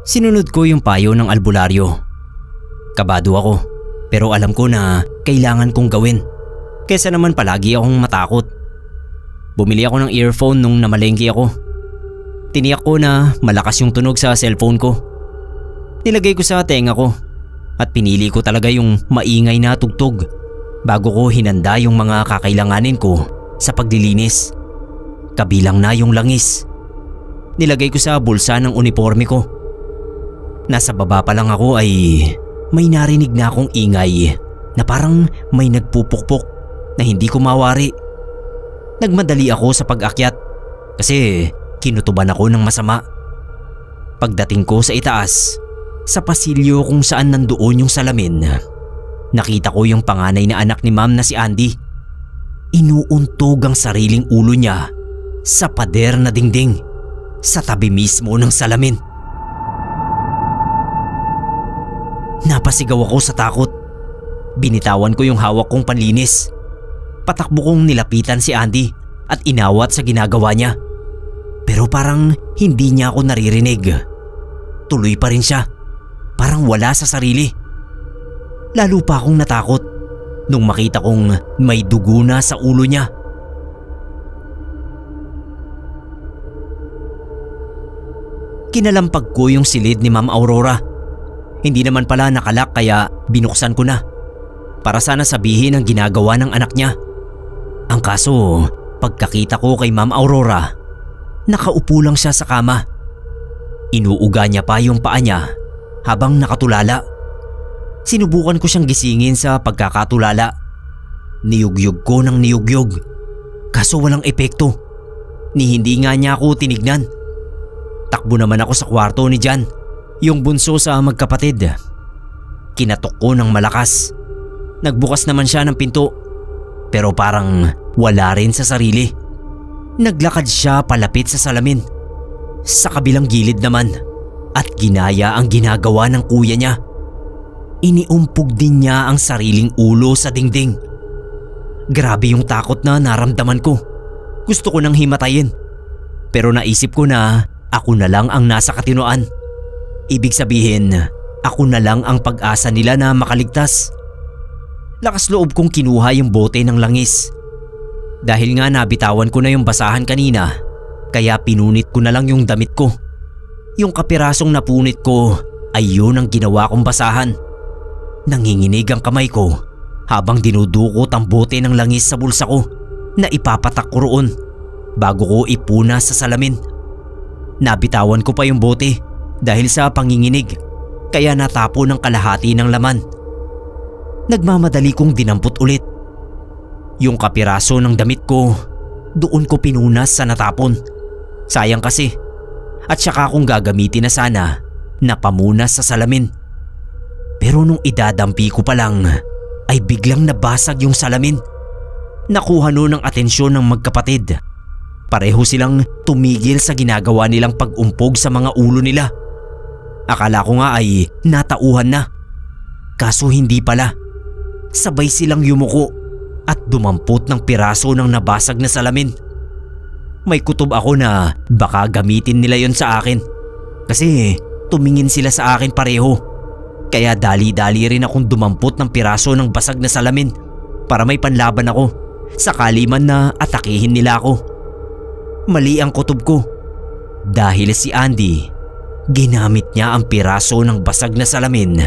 Sinunod ko yung payo ng albularyo. Kabado ako, pero alam ko na kailangan kong gawin. Kesa naman palagi akong matakot. Bumili ako ng earphone nung namalengke ako. Tiniyak ko na malakas yung tunog sa cellphone ko. Nilagay ko sa tenga ko at pinili ko talaga yung maingay na tugtog bago ko hinanda yung mga kakailanganin ko sa paglilinis. Kabilang na yung langis. Nilagay ko sa bulsa ng uniforme ko. Nasa baba pa lang ako ay may narinig na akong ingay na parang may nagpupukpok na hindi ko mawari. Nagmadali ako sa pag-akyat kasi kinutuban ako ng masama. Pagdating ko sa itaas, sa pasilyo kung saan nandoon yung salamin, nakita ko yung panganay na anak ni ma'am na si Andy. Inuuntog ang sariling ulo niya sa pader na dingding sa tabi mismo ng salamin. Napasigaw ako sa takot. Binitawan ko yung hawak kong panlinis. Patakbo kong nilapitan si Andy at inawat sa ginagawa niya. Pero parang hindi niya ako naririnig. Tuloy pa rin siya. Parang wala sa sarili. Lalo pa akong natakot nung makita kong may dugo na sa ulo niya. Kinalampag ko yung silid ni Ma'am Aurora. Hindi naman pala nakalak kaya binuksan ko na para sana sabihin ang ginagawa ng anak niya. Ang kaso, pagkakita ko kay Ma'am Aurora, nakaupo lang siya sa kama. Inuuga niya pa yung paa niya habang nakatulala. Sinubukan ko siyang gisingin sa pagkakatulala. Niyugyug ko ng niyugyug. Kaso walang epekto. Ni hindi nga niya ako tinignan. Takbo naman ako sa kwarto ni Jan, yung bunso sa magkapatid. Kinatok ko ng malakas. Nagbukas naman siya ng pinto. Pero parang wala rin sa sarili. Naglakad siya palapit sa salamin. Sa kabilang gilid naman. At ginaya ang ginagawa ng kuya niya. Iniumpog din niya ang sariling ulo sa dingding. Grabe yung takot na naramdaman ko. Gusto ko nang himatayin. Pero naisip ko na ako na lang ang nasa katinoan. Ibig sabihin, ako na lang ang pag-asa nila na makaligtas. Lakas loob kong kinuha yung bote ng langis. Dahil nga nabitawan ko na yung basahan kanina, kaya pinunit ko na lang yung damit ko. Yung kapirasong napunit ko ay yun ang ginawa kong basahan. Nanginginig ang kamay ko habang dinudukot ang bote ng langis sa bulsa ko na ipapatak ko roon bago ko ipuna sa salamin. Nabitawan ko pa yung bote dahil sa panginginig, kaya natapo ng kalahati ng laman. Nagmamadali kong dinampot ulit. Yung kapiraso ng damit ko, doon ko pinunas sa natapon. Sayang kasi. At saka kong gagamitin na sana na pamunas sa salamin. Pero nung idadampi ko pa lang, ay biglang nabasag yung salamin. Nakuha noon ang atensyon ng magkapatid. Pareho silang tumigil sa ginagawa nilang pag-umpog sa mga ulo nila. Akala ko nga ay natauhan na. Kaso hindi pala. Sabay silang yumuko at dumampot ng piraso ng nabasag na salamin. May kutob ako na baka gamitin nila yon sa akin. Kasi tumingin sila sa akin pareho. Kaya dali-dali rin akong dumampot ng piraso ng basag na salamin para may panlaban ako sakali man na atakihin nila ako. Mali ang kutob ko. Dahil si Andy, ginamit niya ang piraso ng basag na salamin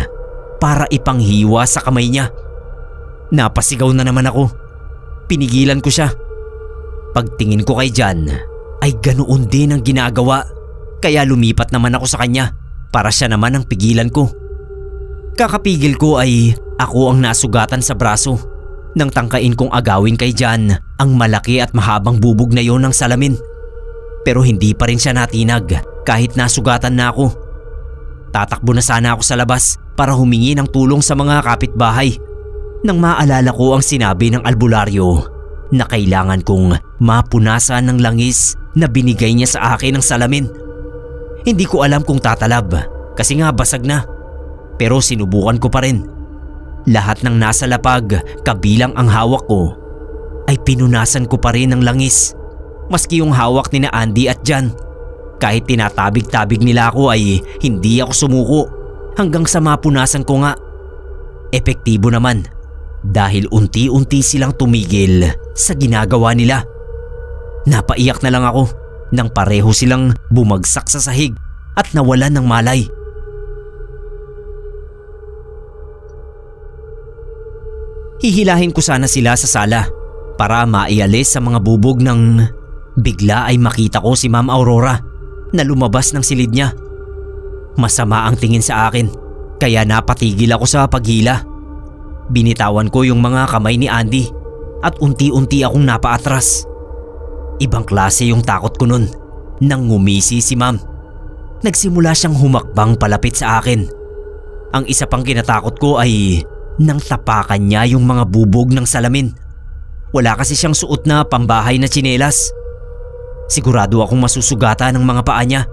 para ipanghiwa sa kamay niya. Napasigaw na naman ako. Pinigilan ko siya. Pagtingin ko kay Jan ay ganoon din ang ginagawa, kaya lumipat naman ako sa kanya para siya naman ang pigilan ko. Kakapigil ko ay ako ang nasugatan sa braso nang tangkain kong agawin kay Jan ang malaki at mahabang bubog na yon ng salamin. Pero hindi pa rin siya natinag kahit nasugatan na ako. Tatakbo na sana ako sa labas para humingi ng tulong sa mga kapitbahay nang maalala ko ang sinabi ng albularyo na kailangan kong mapunasan ng langis na binigay niya sa akin ng salamin. Hindi ko alam kung tatalab kasi nga basag na, pero sinubukan ko pa rin. Lahat ng nasa lapag kabilang ang hawak ko ay pinunasan ko pa rin ng langis. Maski yung hawak ni na Andy at Jan. Kahit tinatabig-tabig nila ako ay hindi ako sumuko hanggang sa mapunasan ko nga. Epektibo naman dahil unti-unti silang tumigil sa ginagawa nila. Napaiyak na lang ako nang pareho silang bumagsak sa sahig at nawalan ng malay. Hihilahin ko sana sila sa sala para maialis sa mga bubog nang bigla ay makita ko si Ma'am Aurora na lumabas ng silid niya. Masama ang tingin sa akin kaya napatigil ako sa paghila. Binitawan ko yung mga kamay ni Andy at unti-unti akong napaatras. Ibang klase yung takot ko nun nang ngumisi si Ma'am. Nagsimula siyang humakbang palapit sa akin. Ang isa pang kinatakot ko ay nang tapakan niya yung mga bubog ng salamin. Wala kasi siyang suot na pambahay na tsinelas. Sigurado akong masusugatan ng mga paa niya.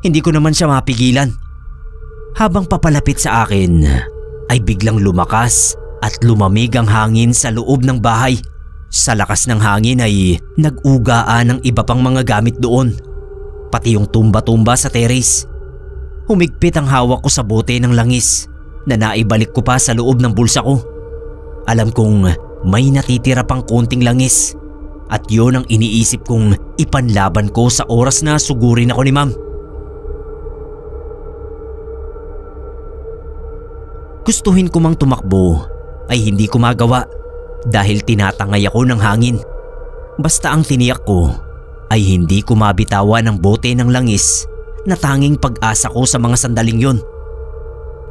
Hindi ko naman siya mapigilan. Habang papalapit sa akin ay biglang lumakas at lumamig ang hangin sa loob ng bahay. Sa lakas ng hangin ay nag-ugaan ng iba pang mga gamit doon. Pati yung tumba-tumba sa terrace. Humigpit ang hawak ko sa bote ng langis na naibalik ko pa sa loob ng bulsa ko. Alam kong may natitira pang konting langis at yun ang iniisip kong ipanlaban ko sa oras na sugurin ako ni Ma'am. Gustuhin ko mang tumakbo ay hindi ko magawa dahil tinatangay ako ng hangin. Basta ang tiniyak ko ay hindi ko mabitawan ng bote ng langis na tanging pag-asa ko sa mga sandaling yun.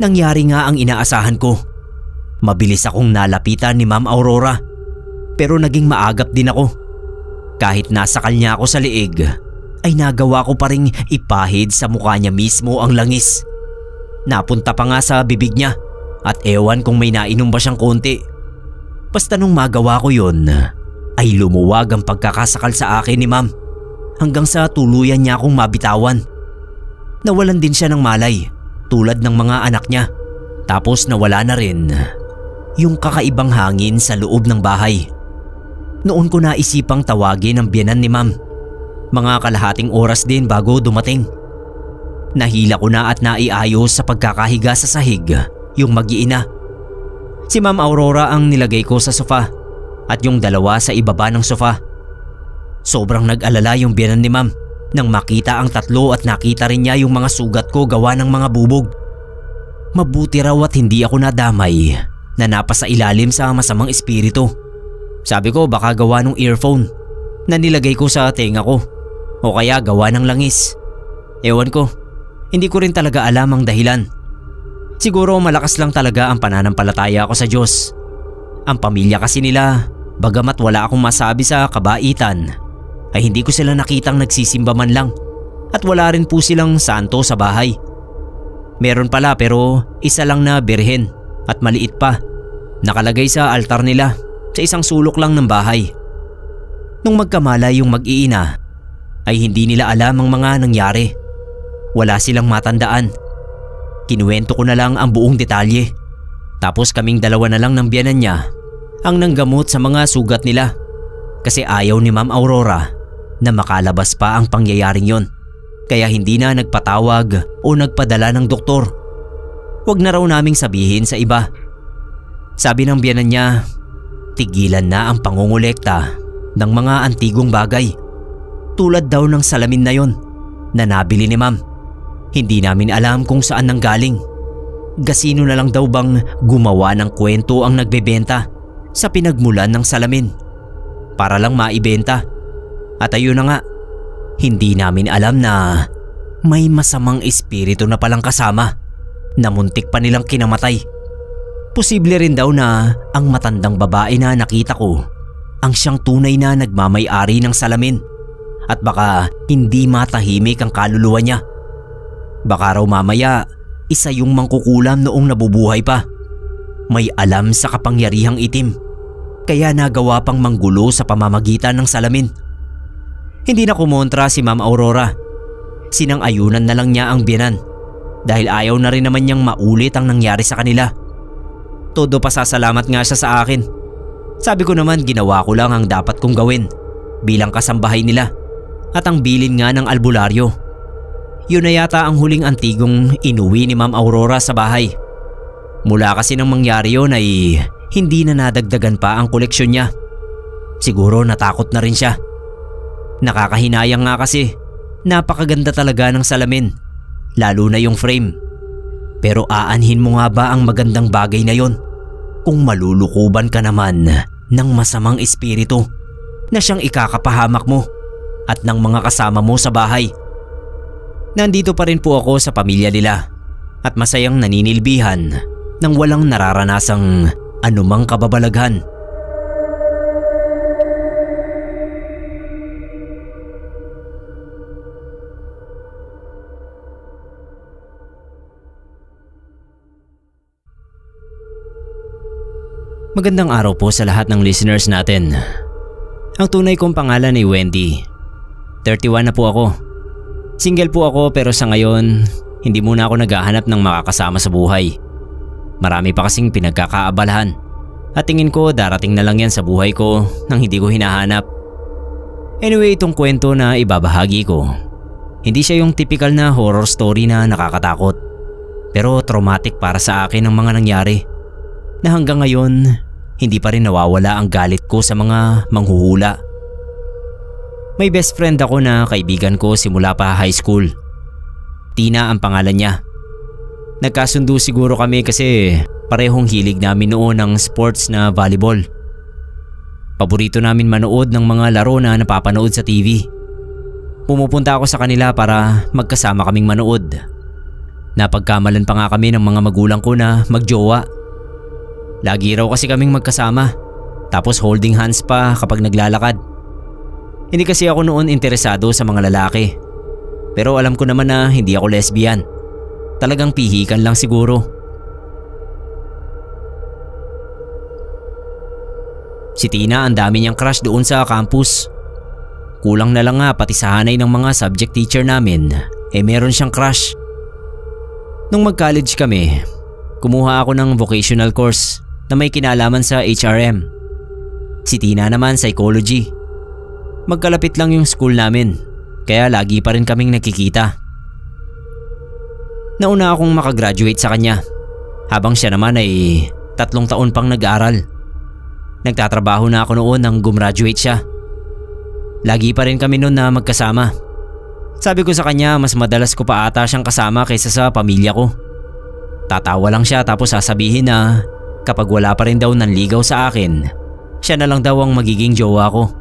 Nangyari nga ang inaasahan ko. Mabilis akong nalapitan ni Ma'am Aurora pero naging maagap din ako. Kahit nasa kanya ako sa liig ay nagawa ko pa ring ipahid sa mukha niya mismo ang langis. Napunta pa nga sa bibig niya at ewan kung may nainom ba siyang konti. Basta nung magawa ko yun ay lumuwag ang pagkakasakal sa akin ni Ma'am hanggang sa tuluyan niya akong mabitawan. Nawalan din siya ng malay tulad ng mga anak niya. Tapos nawala na rin yung kakaibang hangin sa loob ng bahay. Noon ko naisipang tawagin ang biyenan ni Ma'am. Mga kalahating oras din bago dumating. Nahila ko na at naiayos sa pagkakahiga sa sahig yung mag-iina. Si Ma'am Aurora ang nilagay ko sa sofa at yung dalawa sa ibaba ng sofa. Sobrang nag-alala yung biyenan ni Ma'am nang makita ang tatlo at nakita rin niya yung mga sugat ko gawa ng mga bubog. Mabuti raw at hindi ako nadamay na napasa ilalim sa masamang espiritu. Sabi ko baka gawa ng earphone na nilagay ko sa tenga ko o kaya gawa ng langis. Ewan ko, hindi ko rin talaga alam ang dahilan. Siguro malakas lang talaga ang pananampalataya ko sa Diyos. Ang pamilya kasi nila, bagamat wala akong masabi sa kabaitan, ay hindi ko sila nakitang nagsisimba man lang at wala rin po silang santo sa bahay. Meron pala pero isa lang na birhen at maliit pa, nakalagay sa altar nila sa isang sulok lang ng bahay. Nung magkamalay yung mag-iina ay hindi nila alam ang mga nangyari. Wala silang matandaan. Kinuwento ko na lang ang buong detalye. Tapos kaming dalawa na lang ng biyenan niya ang nanggamot sa mga sugat nila kasi ayaw ni Ma'am Aurora na makalabas pa ang pangyayaring yon. Kaya hindi na nagpatawag o nagpadala ng doktor. Huwag na raw naming sabihin sa iba. Sabi ng biyenan niya, tigilan na ang pangungulekta ng mga antigong bagay. Tulad daw ng salamin na yon na nabili ni Ma'am. Hindi namin alam kung saan nanggaling. Gasino na lang daw bang gumawa ng kwento ang nagbebenta sa pinagmulan ng salamin para lang maibenta. At ayun na nga, hindi namin alam na may masamang espiritu na palang kasama na muntik pa nilang kinamatay. Posible rin daw na ang matandang babae na nakita ko ang siyang tunay na nagmamay-ari ng salamin at baka hindi matahimik ang kaluluwa niya. Baka raw mamaya isa yung mangkukulam noong nabubuhay pa. May alam sa kapangyarihang itim kaya nagawa pang manggulo sa pamamagitan ng salamin. Hindi na kumontra si Ma'am Aurora. Sinang-ayunan na lang niya ang biyenan dahil ayaw na rin naman niyang maulit ang nangyari sa kanila. Todo pasasalamat nga siya sa akin Sabi ko naman ginawa ko lang ang dapat kong gawin bilang kasambahay nila at ang bilin nga ng albularyo. Yun na yata ang huling antigong inuwi ni Ma'am Aurora sa bahay. Mula kasi nang mangyari yun ay hindi na nadagdagan pa ang koleksyon niya. Siguro natakot na rin siya. Nakakahinayang nga kasi napakaganda talaga ng salamin, lalo na yung frame. Pero aanhin mo nga ba ang magandang bagay na yon kung malulukuban ka naman ng masamang espiritu na siyang ikakapahamak mo at ng mga kasama mo sa bahay? Nandito pa rin po ako sa pamilya nila at masayang naninilbihan nang walang nararanasang anumang kababalaghan. Magandang araw po sa lahat ng listeners natin. Ang tunay kong pangalan ay Wendy. 31 na po ako. Single po ako pero sa ngayon, hindi muna ako naghahanap ng makakasama sa buhay. Marami pa kasing pinagkakaabalahan at tingin ko darating na lang yan sa buhay ko nang hindi ko hinahanap. Anyway, itong kwento na ibabahagi ko, hindi siya yung typical na horror story na nakakatakot. Pero traumatic para sa akin ang mga nangyari na hanggang ngayon hindi pa rin nawawala ang galit ko sa mga manghuhula. May best friend ako na kaibigan ko simula pa high school. Tina ang pangalan niya. Nagkasundo siguro kami kasi parehong hilig namin noon ng sports na volleyball. Paborito namin manood ng mga laro na napapanood sa TV. Pumupunta ako sa kanila para magkasama kaming manood. Napagkamalan pa nga kami ng mga magulang ko na magjowa. Lagi raw kasi kaming magkasama, tapos holding hands pa kapag naglalakad. Hindi kasi ako noon interesado sa mga lalaki. Pero alam ko naman na hindi ako lesbian. Talagang pihikan lang siguro. Si Tina ang dami niyang crush doon sa campus. Kulang na lang nga pati sa hanay ng mga subject teacher namin, meron siyang crush. Nung mag-college kami, kumuha ako ng vocational course na may kinalaman sa HRM. Si Tina naman psychology. Magkalapit lang yung school namin, kaya lagi pa rin kaming nakikita. Nauna akong makagraduate sa kanya, habang siya naman ay 3 taon pang nag-aaral. Nagtatrabaho na ako noon nang gumraduate siya. Lagi pa rin kami noon na magkasama. Sabi ko sa kanya mas madalas ko pa ata siyang kasama kaysa sa pamilya ko. Tatawa lang siya tapos sasabihin na kapag wala pa rin daw nanligaw sa akin, siya na lang daw ang magiging jowa ko.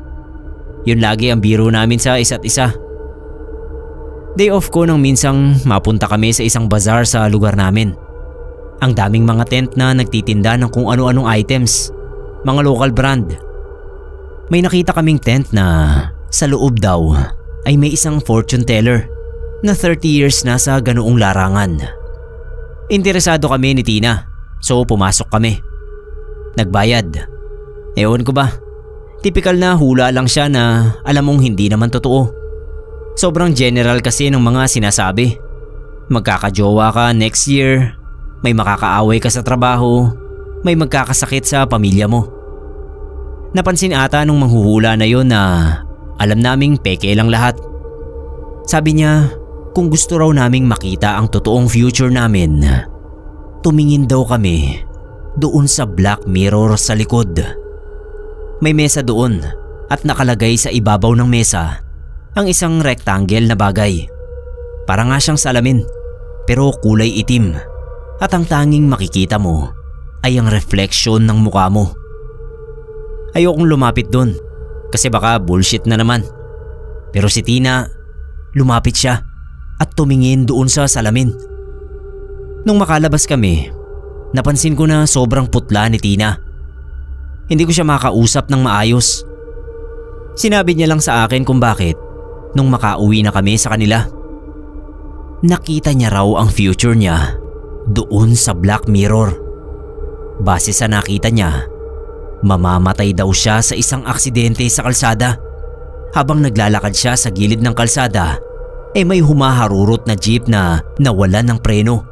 Yun lagi ang biro namin sa isa't isa. Day off ko nang minsang mapunta kami sa isang bazaar sa lugar namin. Ang daming mga tent na nagtitinda ng kung ano-anong items, mga local brand. May nakita kaming tent na sa loob daw ay may isang fortune teller na 30 years na sa ganoong larangan. Interesado kami ni Tina, so pumasok kami. Nagbayad. Ewan ko ba, tipikal na hula lang siya na alam mong hindi naman totoo. Sobrang general kasi ng mga sinasabi. Magkakajowa ka next year, may makakaaway ka sa trabaho, may magkakasakit sa pamilya mo. Napansin ata nung manghuhula na yon na alam naming peke lang lahat. Sabi niya kung gusto raw naming makita ang totoong future namin, tumingin daw kami doon sa Black Mirror sa likod. May mesa doon at nakalagay sa ibabaw ng mesa ang isang rectangle na bagay. Para nga siyang salamin pero kulay itim at ang tanging makikita mo ay ang refleksyon ng mukha mo. Ayokong lumapit doon kasi baka bullshit na naman. Pero si Tina, lumapit siya at tumingin doon sa salamin. Nung makalabas kami, napansin ko na sobrang putla ni Tina. Hindi ko siya makausap ng maayos. Sinabi niya lang sa akin kung bakit nung makauwi na kami sa kanila. Nakita niya raw ang future niya doon sa Black Mirror. Base sa nakita niya, mamamatay daw siya sa isang aksidente sa kalsada. Habang naglalakad siya sa gilid ng kalsada, may humaharurot na jeep na nawalan ng preno.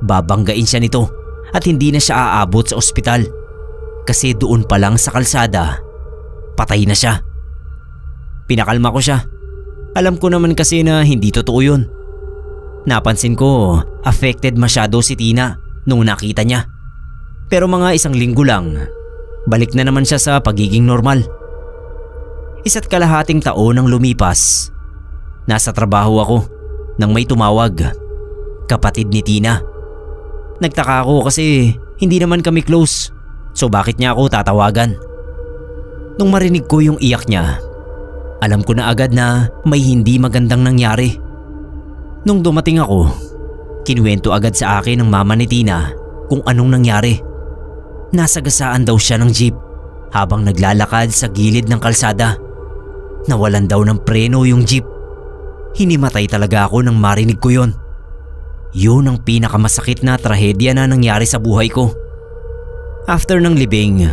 Babanggain siya nito at hindi na siya aabot sa ospital. kasi doon pa lang sa kalsada, patay na siya. Pinakalma ko siya. Alam ko naman kasi na hindi totoo yun. Napansin ko affected masyado si Tina nung nakita niya. Pero mga 1 linggo lang, balik na naman siya sa pagiging normal. 1.5 taon ang lumipas. Nasa trabaho ako nang may tumawag. Kapatid ni Tina. Nagtaka ako kasi hindi naman kami close. So bakit niya ako tatawagan? Nung marinig ko yung iyak niya, alam ko na agad na may hindi magandang nangyari. Nung dumating ako, kinuwento agad sa akin ng mama ni Tina kung anong nangyari. Nasagasaan daw siya ng jeep habang naglalakad sa gilid ng kalsada. Nawalan daw ng preno yung jeep. Hinimatay talaga ako nang marinig ko yon. Yun ang pinakamasakit na trahedya na nangyari sa buhay ko. After ng libing,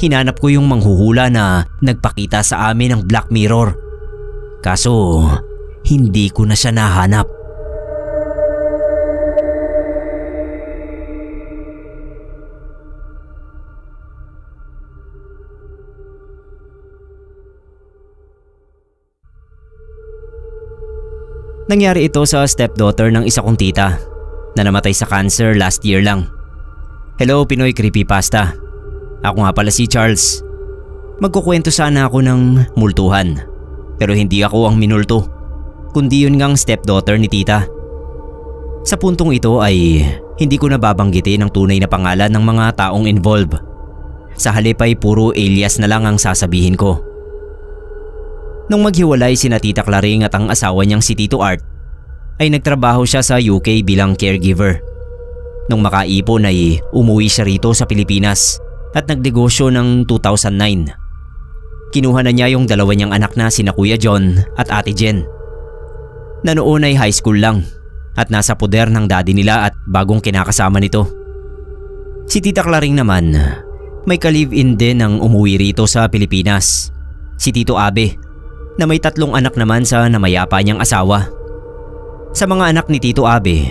hinanap ko yung manghuhula na nagpakita sa amin ng Black Mirror. Kaso, hindi ko na siya nahanap. Nangyari ito sa stepdaughter ng isa kong tita na namatay sa cancer last year lang. Hello Pinoy Creepypasta. Ako nga pala si Charles. Magkukwento sana ako ng multuhan. Pero hindi ako ang minulto, kundi yun ngang stepdaughter ni tita. Sa puntong ito ay hindi ko nababanggitin ang tunay na pangalan ng mga taong involved. Sa halip ay puro alias na lang ang sasabihin ko. Nung maghiwalay sina Tita Claring at ang asawa niyang si Tito Art, ay nagtrabaho siya sa UK bilang caregiver. Nung makaipon ay umuwi siya rito sa Pilipinas at nagnegosyo ng 2009. Kinuha na niya yung 2 niyang anak na sina Kuya John at Ate Jen. Na noon ay high school lang at nasa poder ng daddy nila at bagong kinakasama nito. Si Tita Claring naman, may ka-live-in din ang umuwi rito sa Pilipinas. Si Tito Abe, na may 3 anak naman sa namayapa niyang asawa. Sa mga anak ni Tito Abe,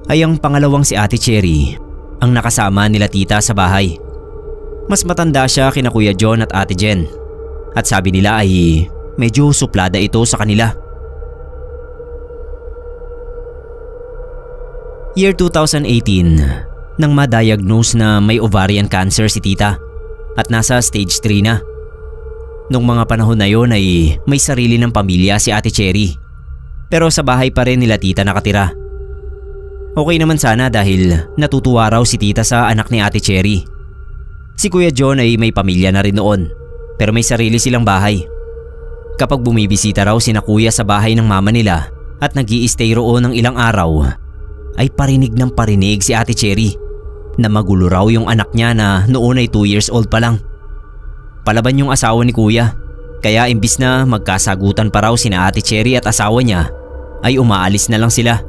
ay ang pangalawang si Ate Cherry ang nakasama nila tita sa bahay. Mas matanda siya kina Kuya John at Ate Jen. At sabi nila ay medyo suplada ito sa kanila. Year 2018, nang ma-diagnose na may ovarian cancer si tita at nasa stage 3 na. Nung mga panahon na yon ay may sarili ng pamilya si Ate Cherry. Pero sa bahay pa rin nila tita nakatira. Okay naman sana dahil natutuwa raw si tita sa anak ni Ate Cherry. Si Kuya John ay may pamilya na rin noon, pero may sarili silang bahay. Kapag bumibisita raw sina kuya sa bahay ng mama nila at nag-i-stay roon ng ilang araw, ay parinig ng parinig si Ate Cherry na magulo raw yung anak niya na noon ay 2 years old pa lang. Palaban yung asawa ni kuya, kaya imbis na magkasagutan pa raw sina Ate Cherry at asawa niya, ay umaalis na lang sila.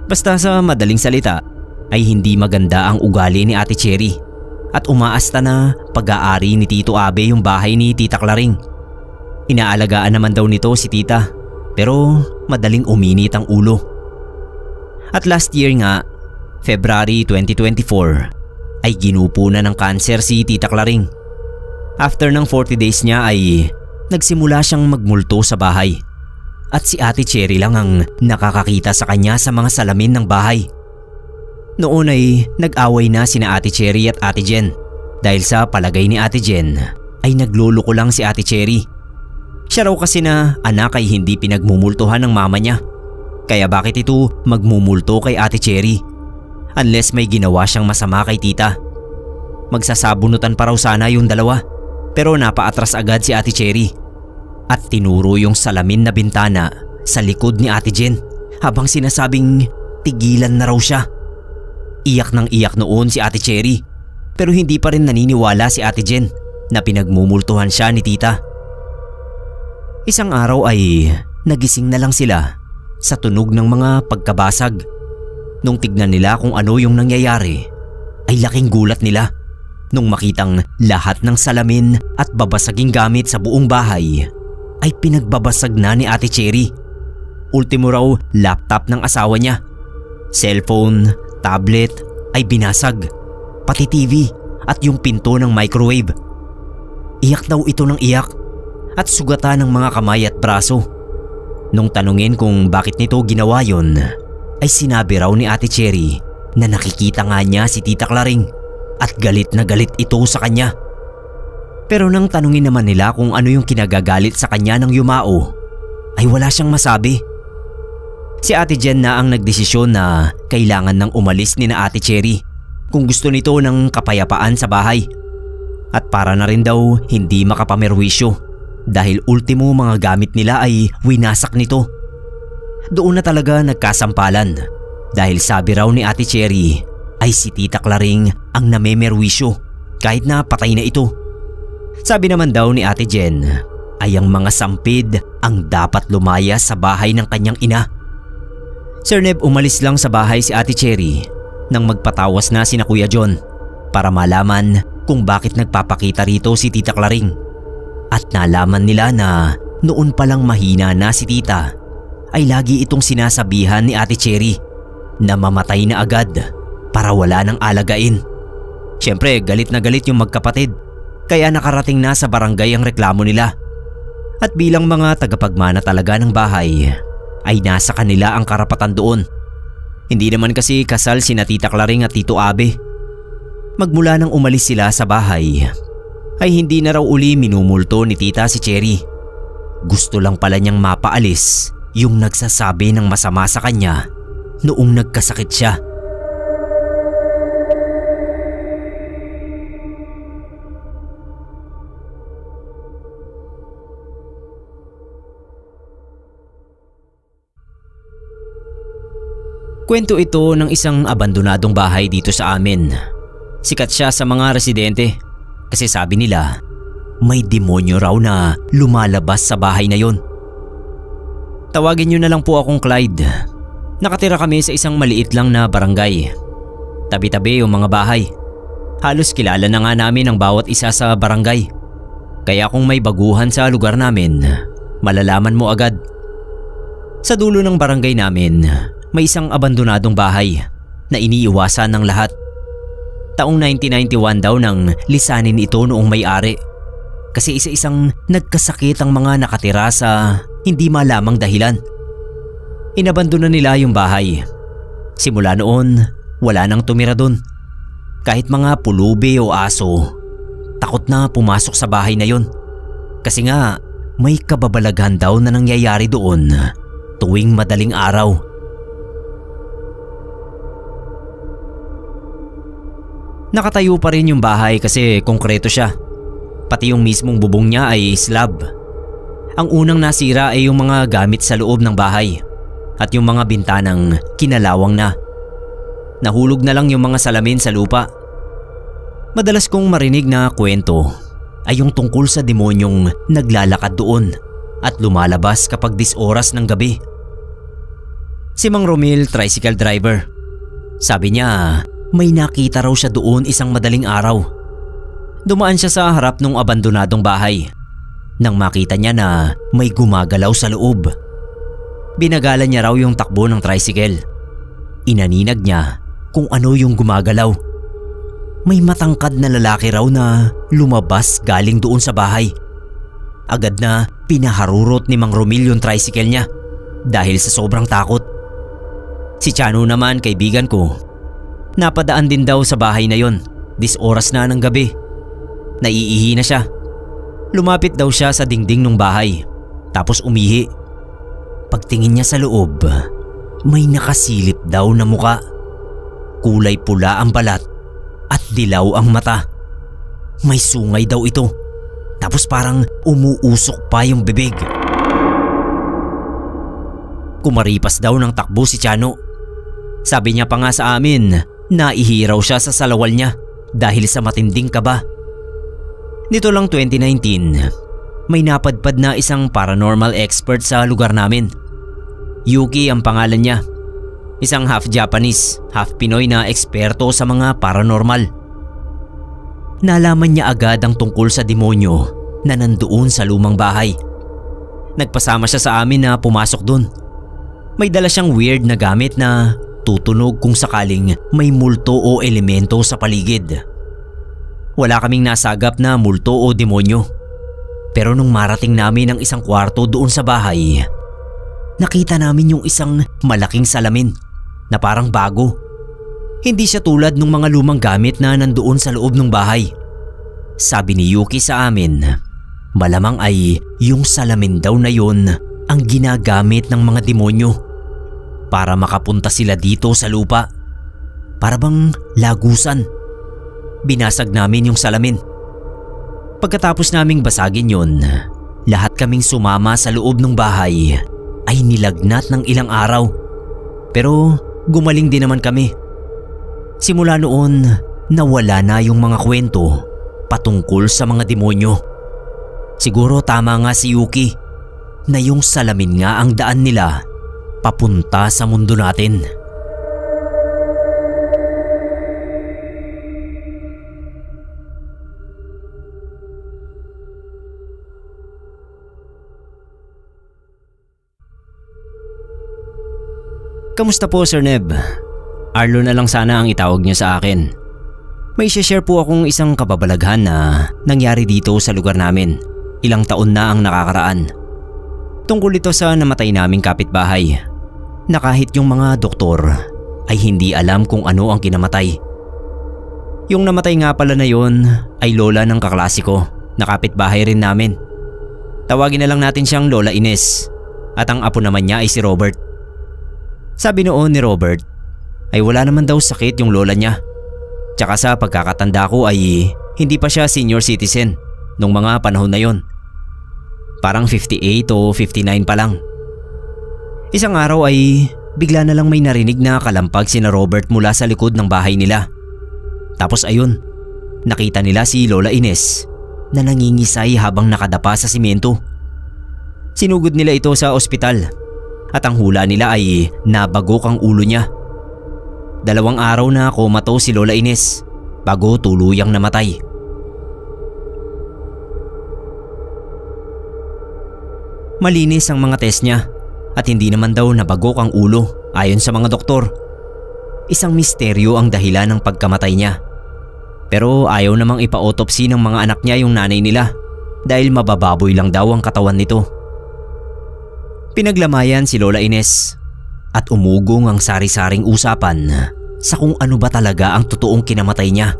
Basta sa madaling salita ay hindi maganda ang ugali ni Ate Cherry at umaasta na pag-aari ni Tito Abe yung bahay ni Tita Claring. Inaalagaan naman daw nito si tita, pero madaling uminit ang ulo. At last year nga, February 2024, ay ginupo na ng cancer si Tita Claring. After ng 40 days niya ay nagsimula siyang magmulto sa bahay. At si Ate Cherry lang ang nakakakita sa kanya sa mga salamin ng bahay. Noon ay nag-away na sina Ate Cherry at Ate Jen dahil sa palagay ni Ate Jen ay nagluloko lang si Ate Cherry. Siya raw kasi na anak ay hindi pinagmumultuhan ng mama niya. Kaya bakit ito magmumulto kay Ate Cherry? Unless may ginawa siyang masama kay tita. Magsasabunutan pa raw sana yung dalawa, pero napaatras agad si Ate Cherry at tinuro yung salamin na bintana sa likod ni Ate Jen habang sinasabing tigilan na raw siya. Iyak ng iyak noon si Ate Cherry, pero hindi pa rin naniniwala si Ate Jen na pinagmumultuhan siya ni tita. Isang araw ay nagising na lang sila sa tunog ng mga pagkabasag. Nung tignan nila kung ano yung nangyayari, ay laking gulat nila nung makitang lahat ng salamin at babasaging gamit sa buong bahay ay pinagbabasag na ni Ate Cherry. Ultimo raw laptop ng asawa niya, cellphone, tablet ay binasag, pati TV at yung pinto ng microwave. Iyak daw ito ng iyak at sugatan ng mga kamay at braso. Nung tanungin kung bakit nito ginawa yon, ay sinabi raw ni Ate Cherry na nakikita nga niya si Tita Claring at galit na galit ito sa kanya. Pero nang tanungin naman nila kung ano yung kinagagalit sa kanya ng yumao, ay wala siyang masabi. Si Ate Jen na ang nagdesisyon na kailangan nang umalis ni na Ate Cherry kung gusto nito ng kapayapaan sa bahay. At para na rin daw hindi makapamerwisyo dahil ultimo mga gamit nila ay winasak nito. Doon na talaga nagkasampalan dahil sabi raw ni Ate Cherry ay si Tita Claring ang namemerwisyo kahit na patay na ito. Sabi naman daw ni Ate Jen ay ang mga sampid ang dapat lumaya sa bahay ng kanyang ina. Sir Neb, umalis lang sa bahay si Ate Cherry nang magpatawas na sina Kuya John para malaman kung bakit nagpapakita rito si Tita Claring. At nalaman nila na noon palang mahina na si Tita ay lagi itong sinasabihan ni Ate Cherry na mamatay na agad para wala nang alagain. Siyempre galit na galit yung magkapatid kaya nakarating na sa barangay ang reklamo nila. At bilang mga tagapagmana talaga ng bahay ay nasa kanila ang karapatan doon. Hindi naman kasi kasal sina Tita Claring at Tito Abe. Magmula nang umalis sila sa bahay ay hindi na raw uli minumulto ni Tita si Cherry. Gusto lang pala niyang mapaalis yung nagsasabi ng masama sa kanya noong nagkasakit siya. Kwento ito ng isang abandonadong bahay dito sa amin. Sikat siya sa mga residente kasi sabi nila may demonyo raw na lumalabas sa bahay na yon. Tawagin niyo na lang po akong Clyde. Nakatira kami sa isang maliit lang na barangay. Tabi-tabi yung mga bahay. Halos kilala na nga namin ang bawat isa sa barangay. Kaya kung may baguhan sa lugar namin, malalaman mo agad. Sa dulo ng barangay namin, may isang abandonadong bahay na iniiwasan ng lahat. Taong 1991 daw nang lisanin ito noong may-ari kasi isa-isang nagkasakit ang mga nakatira sa hindi malamang dahilan. Inabandona nila yung bahay. Simula noon, wala nang tumira doon. Kahit mga pulubi o aso, takot na pumasok sa bahay na yon. Kasi nga, may kababalaghan daw na nangyayari doon tuwing madaling araw. Nakatayo pa rin yung bahay kasi konkreto siya. Pati yung mismong bubong niya ay slab. Ang unang nasira ay yung mga gamit sa loob ng bahay at yung mga bintanang kinalawang na. Nahulog na lang yung mga salamin sa lupa. Madalas kong marinig na kwento ay yung tungkol sa demonyong naglalakad doon at lumalabas kapag 10 oras ng gabi. Si Mang Romil, tricycle driver. Sabi niya may nakita raw siya doon isang madaling araw. Dumaan siya sa harap ng abandonadong bahay nang makita niya na may gumagalaw sa loob. Binagalan niya raw yung takbo ng tricycle. Inaninag niya kung ano yung gumagalaw. May matangkad na lalaki raw na lumabas galing doon sa bahay. Agad na pinaharurot ni Mang Romil yung tricycle niya dahil sa sobrang takot. Si Chano naman, kaibigan ko, napadaan din daw sa bahay na yon. 10 oras na ng gabi. Naiihi na siya. Lumapit daw siya sa dingding ng bahay tapos umihi. Pagtingin niya sa loob, may nakasilip daw na muka. Kulay pula ang balat at dilaw ang mata. May sungay daw ito. Tapos parang umuusok pa yung bibig. Kumaripas daw ng takbo si Chano. Sabi niya pa nga sa amin, naihiraw siya sa salawal niya dahil sa matinding kaba. Nito lang 2019, may napadpad na isang paranormal expert sa lugar namin. Yuki ang pangalan niya. Isang half Japanese, half Pinoy na eksperto sa mga paranormal. Nalaman niya agad ang tungkol sa demonyo na nandoon sa lumang bahay. Nagpasama siya sa amin na pumasok dun. May dala siyang weird na gamit na tutunog kung sakaling may multo o elemento sa paligid. wala kaming nasagap na multo o demonyo. Pero nung marating namin ang isang kwarto doon sa bahay, nakita namin yung isang malaking salamin na parang bago. Hindi siya tulad ng mga lumang gamit na nandoon sa loob ng bahay. Sabi ni Yuki sa amin, malamang ay yung salamin daw na yun ang ginagamit ng mga demonyo para makapunta sila dito sa lupa. Para bang lagusan. Binasag namin yung salamin. Pagkatapos naming basagin yun, lahat kaming sumama sa loob ng bahay ay nilagnat ng ilang araw. Pero gumaling din naman kami. Simula noon, nawala na yung mga kwento patungkol sa mga demonyo. Siguro tama nga si Yuki na yung salamin nga ang daan nila papunta sa mundo natin. Kamusta po, Sir Neb? Arlo na lang sana ang itawag niyo sa akin. May share po akong isang kababalaghan na nangyari dito sa lugar namin. Ilang taon na ang nakakaraan. Tungkol ito sa namatay naming kapitbahay na kahit yung mga doktor ay hindi alam kung ano ang kinamatay. Yung namatay nga pala na yon ay lola ng kaklase ko na kapitbahay rin namin. Tawagin na lang natin siyang Lola Ines at ang apo naman niya ay si Robert. Sabi noon ni Robert ay wala naman daw sakit yung lola niya. Tsaka sa pagkakatanda ko ay hindi pa siya senior citizen nung mga panahon na yon. Parang 58 o 59 pa lang. Isang araw ay bigla na lang may narinig na kalampag sina Robert mula sa likod ng bahay nila. Tapos ayun, nakita nila si Lola Ines na nangingisay habang nakadapa sa simento. Sinugod nila ito sa ospital at ang hula nila ay nabagok ang ulo niya. 2 araw na comatose si Lola Ines bago tuluyang namatay. Malinis ang mga test niya at hindi naman daw nabagok ang ulo ayon sa mga doktor. Isang misteryo ang dahilan ng pagkamatay niya. Pero ayaw namang ipa-autopsy ng mga anak niya yung nanay nila dahil mabababoy lang daw ang katawan nito. Pinaglamayan si Lola Ines at umugong ang sari-saring usapan sa kung ano ba talaga ang totoong kinamatay niya.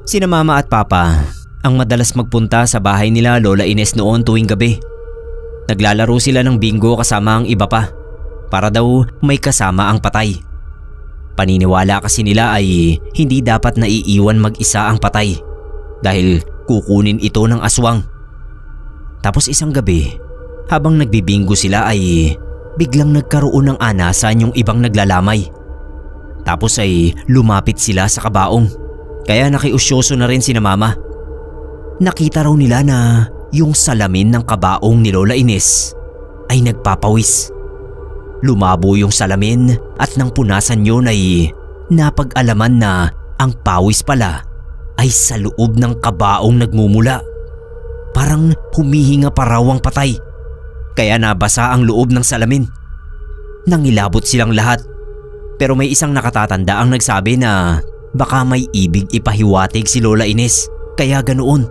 Sina Mama at Papa ang madalas magpunta sa bahay nila Lola Ines noon tuwing gabi. Naglalaro sila ng bingo kasama ang iba pa para daw may kasama ang patay. Paniniwala kasi nila ay hindi dapat naiiwan mag-isa ang patay dahil kukunin ito ng aswang. Tapos isang gabi, habang nagbibingo sila ay biglang nagkaroon ng anasan yung ibang naglalamay. Tapos ay lumapit sila sa kabaong kaya nakiusyoso na rin sina Mama. Nakita raw nila na yung salamin ng kabaong ni Lola Ines ay nagpapawis. Lumabo yung salamin at nang punasan yun ay napag-alaman na ang pawis pala ay sa loob ng kabaong nagmumula. Parang humihinga pa raw ang patay. Kaya nabasa ang loob ng salamin. Nangilabot silang lahat. Pero may isang nakatatanda ang nagsabi na baka may ibig ipahiwatig si Lola Ines. Kaya ganoon.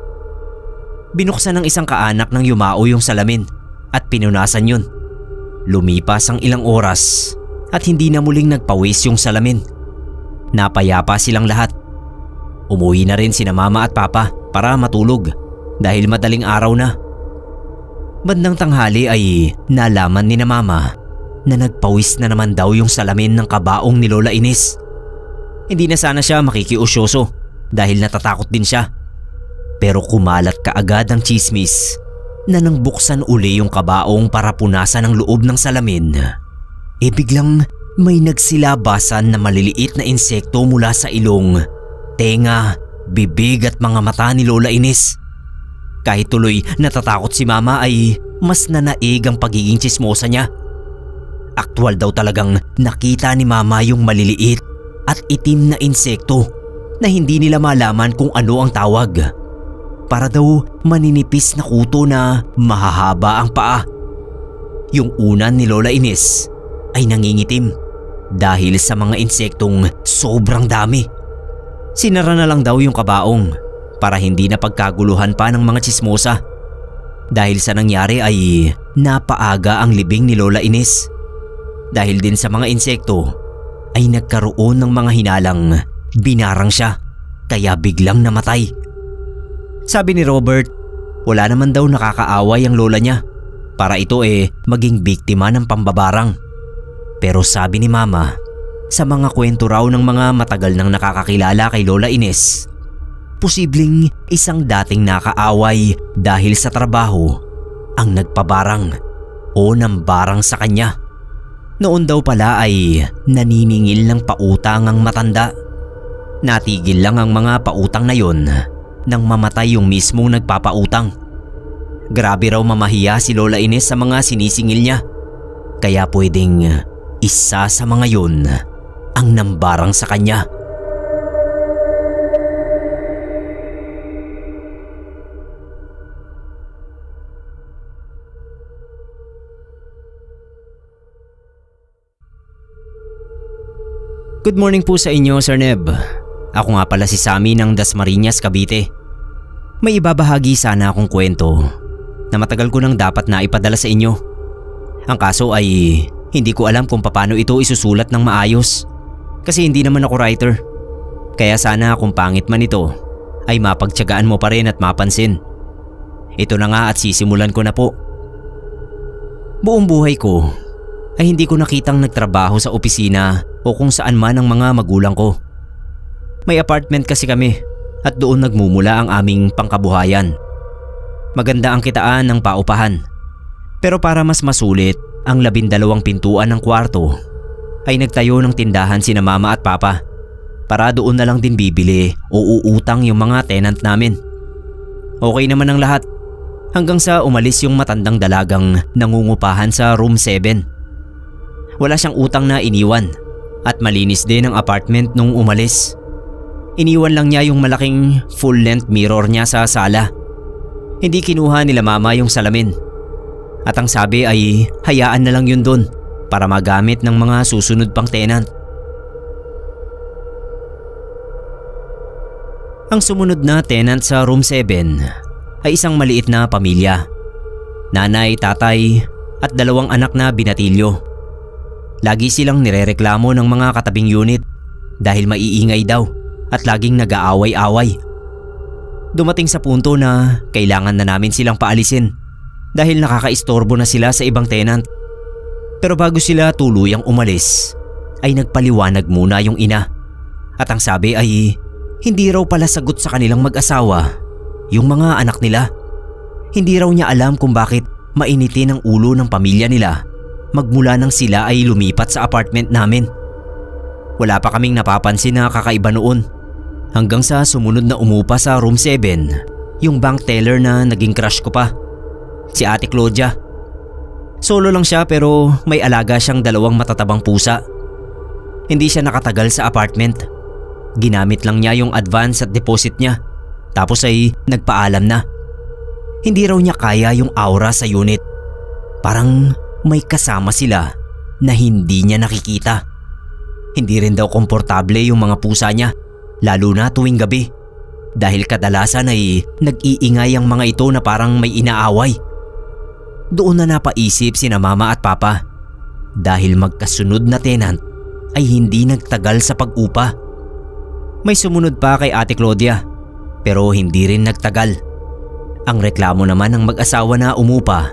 Binuksan ng isang kaanak ng yumao yung salamin at pinunasan yun. Lumipas ang ilang oras at hindi na muling nagpawis yung salamin. Napayapa silang lahat. Umuwi na rin sina Mama at Papa para matulog dahil madaling araw na. Bandang tanghali ay nalaman ni na Mama na nagpawis na naman daw yung salamin ng kabaong ni Lola Ines. Hindi na sana siya makikiusyoso dahil natatakot din siya. Pero kumalat kaagad ang chismis na nang buksan uli yung kabaong para punasan ang loob ng salamin, biglang may nagsilabasan na maliliit na insekto mula sa ilong, tenga, bibig at mga mata ni Lola Ines. Kahit tuloy natatakot si Mama ay mas nanaig ang pagiging tsismosa niya. Aktwal daw talagang nakita ni Mama yung maliliit at itim na insekto na hindi nila malaman kung ano ang tawag. Para daw maninipis na kuto na mahahaba ang paa. Yung unan ni Lola Ines ay nangingitim dahil sa mga insektong sobrang dami. Sinara na lang daw yung kabaong para hindi na pagkaguluhan pa ng mga tsismosa. Dahil sa nangyari ay napaaga ang libing ni Lola Ines. Dahil din sa mga insekto ay nagkaroon ng mga hinalang binarang siya kaya biglang namatay. Sabi ni Robert, wala naman daw nakakaaway ang lola niya para ito maging biktima ng pambabarang. Pero sabi ni Mama, sa mga kwento raw ng mga matagal nang nakakakilala kay Lola Ines, posibleng isang dating nakaaway dahil sa trabaho ang nagpabarang o nambarang sa kanya. Noon daw pala ay naniningil ng pautang ang matanda. Natigil lang ang mga pautang na yon nang mamatay yung mismong nagpapautang. Grabe raw mamahiya si Lola Ines sa mga sinisingil niya. Kaya pwedeng isa sa mga yon ang nambarang sa kanya. Good morning po sa inyo, Sir Neb. Ako nga pala si Sammy ng Dasmariñas, Cavite. May ibabahagi sana akong kwento na matagal ko nang dapat na ipadala sa inyo. Ang kaso ay hindi ko alam kung paano ito isusulat ng maayos kasi hindi naman ako writer. Kaya sana kung pangit man ito ay mapagtiyagaan mo pa rin at mapansin. Ito na nga at sisimulan ko na po. Buong buhay ko ay hindi ko nakitang nagtrabaho sa opisina o kung saan man ang mga magulang ko. May apartment kasi kami at doon nagmumula ang aming pangkabuhayan. Maganda ang kitaan ng paupahan. Pero para mas masulit ang 12 pintuan ng kwarto ay nagtayo ng tindahan sina Mama at Papa para doon na lang din bibili o uutang yung mga tenant namin. Okay naman ang lahat hanggang sa umalis yung matandang dalagang nangungupahan sa room 7. Wala siyang utang na iniwan at malinis din ang apartment nung umalis. Iniwan lang niya yung malaking full-length mirror niya sa sala. Hindi kinuha nila Mama yung salamin. At ang sabi ay hayaan na lang yun dun para magamit ng mga susunod pang tenant. Ang sumunod na tenant sa room 7 ay isang maliit na pamilya. Nanay, tatay at 2 anak na binatilyo. Lagi silang nirereklamo ng mga katabing unit dahil maiingay daw at laging nag-aaway-away. Dumating sa punto na kailangan na namin silang paalisin dahil nakakaistorbo na sila sa ibang tenant. Pero bago sila tuluyang umalis ay nagpaliwanag muna yung ina. At ang sabi ay hindi raw pala sagot sa kanilang mag-asawa yung mga anak nila. Hindi raw niya alam kung bakit mainitin ang ulo ng pamilya nila magmula nang sila ay lumipat sa apartment namin. Wala pa kaming napapansin na kakaiba noon hanggang sa sumunod na umupa sa room 7 yung bank teller na naging crush ko pa, si Ate Claudia. Solo lang siya pero may alaga siyang 2 matatabang pusa. Hindi siya nakatagal sa apartment. Ginamit lang niya yung advance at deposit niya tapos ay nagpaalam na. Hindi raw niya kaya yung aura sa unit. Parang may kasama sila na hindi niya nakikita. Hindi rin daw komportable yung mga pusa niya lalo na tuwing gabi dahil kadalasan ay nag-iingay ang mga ito na parang may inaaway. Doon na napaisip sina Mama at Papa dahil magkasunod na tenant ay hindi nagtagal sa pag-upa. May sumunod pa kay Ate Claudia pero hindi rin nagtagal. Ang reklamo naman ng mag-asawa na umupa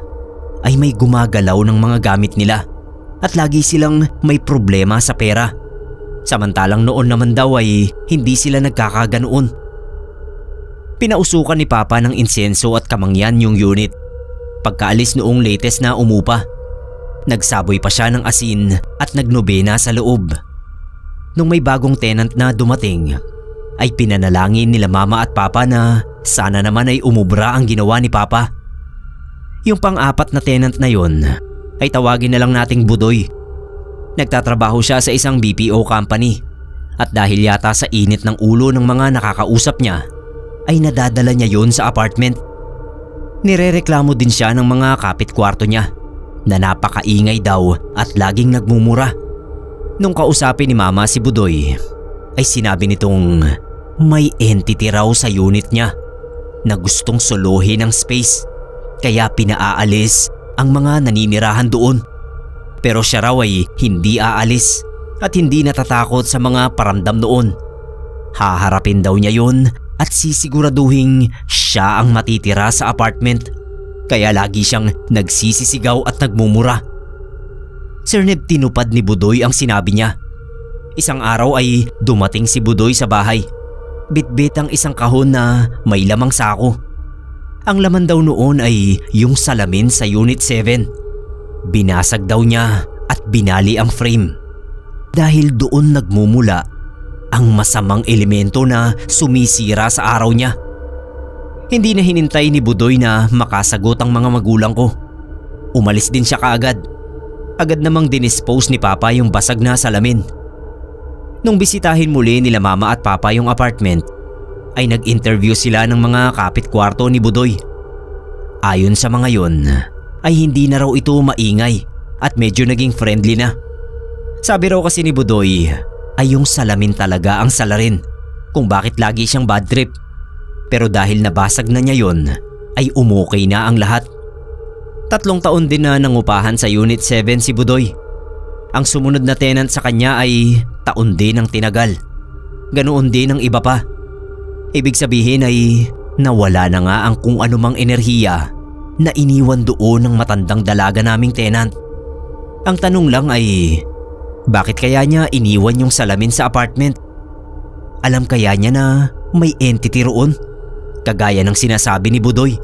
ay may gumagalaw ng mga gamit nila at lagi silang may problema sa pera. Samantalang noon naman daw ay hindi sila nagkakaganoon. Pinausukan ni Papa ng insenso at kamangyan yung unit. Pagkaalis noong latest na umupa, nagsaboy pa siya ng asin at nagnobena sa loob. Nung may bagong tenant na dumating, ay pinanalangin nila Mama at Papa na sana naman ay umubra ang ginawa ni Papa. Yung pang-4 na tenant na yon ay tawagin na lang nating Budoy. Nagtatrabaho siya sa isang BPO company at dahil yata sa init ng ulo ng mga nakakausap niya, ay nadadala niya yon sa apartment. Nirereklamo din siya ng mga kapit-kwarto niya na napakaingay daw at laging nagmumura. Nung kausapin ni Mama si Budoy, ay sinabi nitong may entity raw sa unit niya na gustong solohin ang space kaya pinaaalis ang mga naninirahan doon. Pero siya raw ay hindi aalis at hindi natatakot sa mga paramdam noon. Haharapin daw niya yun at sisiguraduhin siya ang matitira sa apartment. Kaya lagi siyang nagsisisigaw at nagmumura. Sir Neb, tinupad ni Budoy ang sinabi niya. Isang araw ay dumating si Budoy sa bahay. Bitbit ang isang kahon na may lamang sako. Ang laman daw noon ay yung salamin sa Unit 7. Binasag daw niya at binali ang frame. Dahil doon nagmumula ang masamang elemento na sumisira sa araw niya. Hindi na hinintay ni Budoy na makasagot ang mga magulang ko. Umalis din siya kaagad. Agad namang dinispose ni Papa yung basag na salamin. Nung bisitahin muli nila Mama at Papa yung apartment, ay nag-interview sila ng mga kapit-kwarto ni Budoy. Ayon sa mga yon, ay hindi na raw ito maingay at medyo naging friendly na. Sabi raw kasi ni Budoy ay yung salamin talaga ang salarin kung bakit lagi siyang bad trip. Pero dahil nabasag na niya yon, ay umukay na ang lahat. 3 taon din na nangupahan sa Unit 7 si Budoy. Ang sumunod na tenant sa kanya ay taon din ang tinagal. Ganoon din ang iba pa. Ibig sabihin ay nawala na nga ang kung anumang enerhiya na iniwan doon ng matandang dalaga naming tenant. Ang tanong lang ay, bakit kaya niya iniwan yung salamin sa apartment? Alam kaya niya na may entity roon? Kagaya ng sinasabi ni Budoy.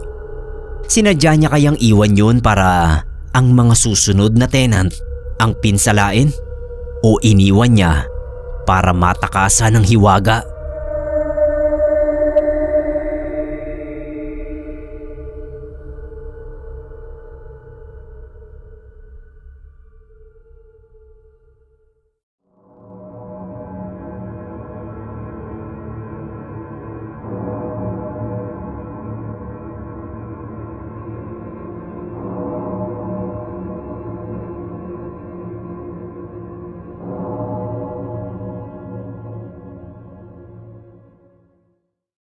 Sinadya niya kayang iwan yun para ang mga susunod na tenant ang pinsalain? O iniwan niya para matakasan ng hiwaga?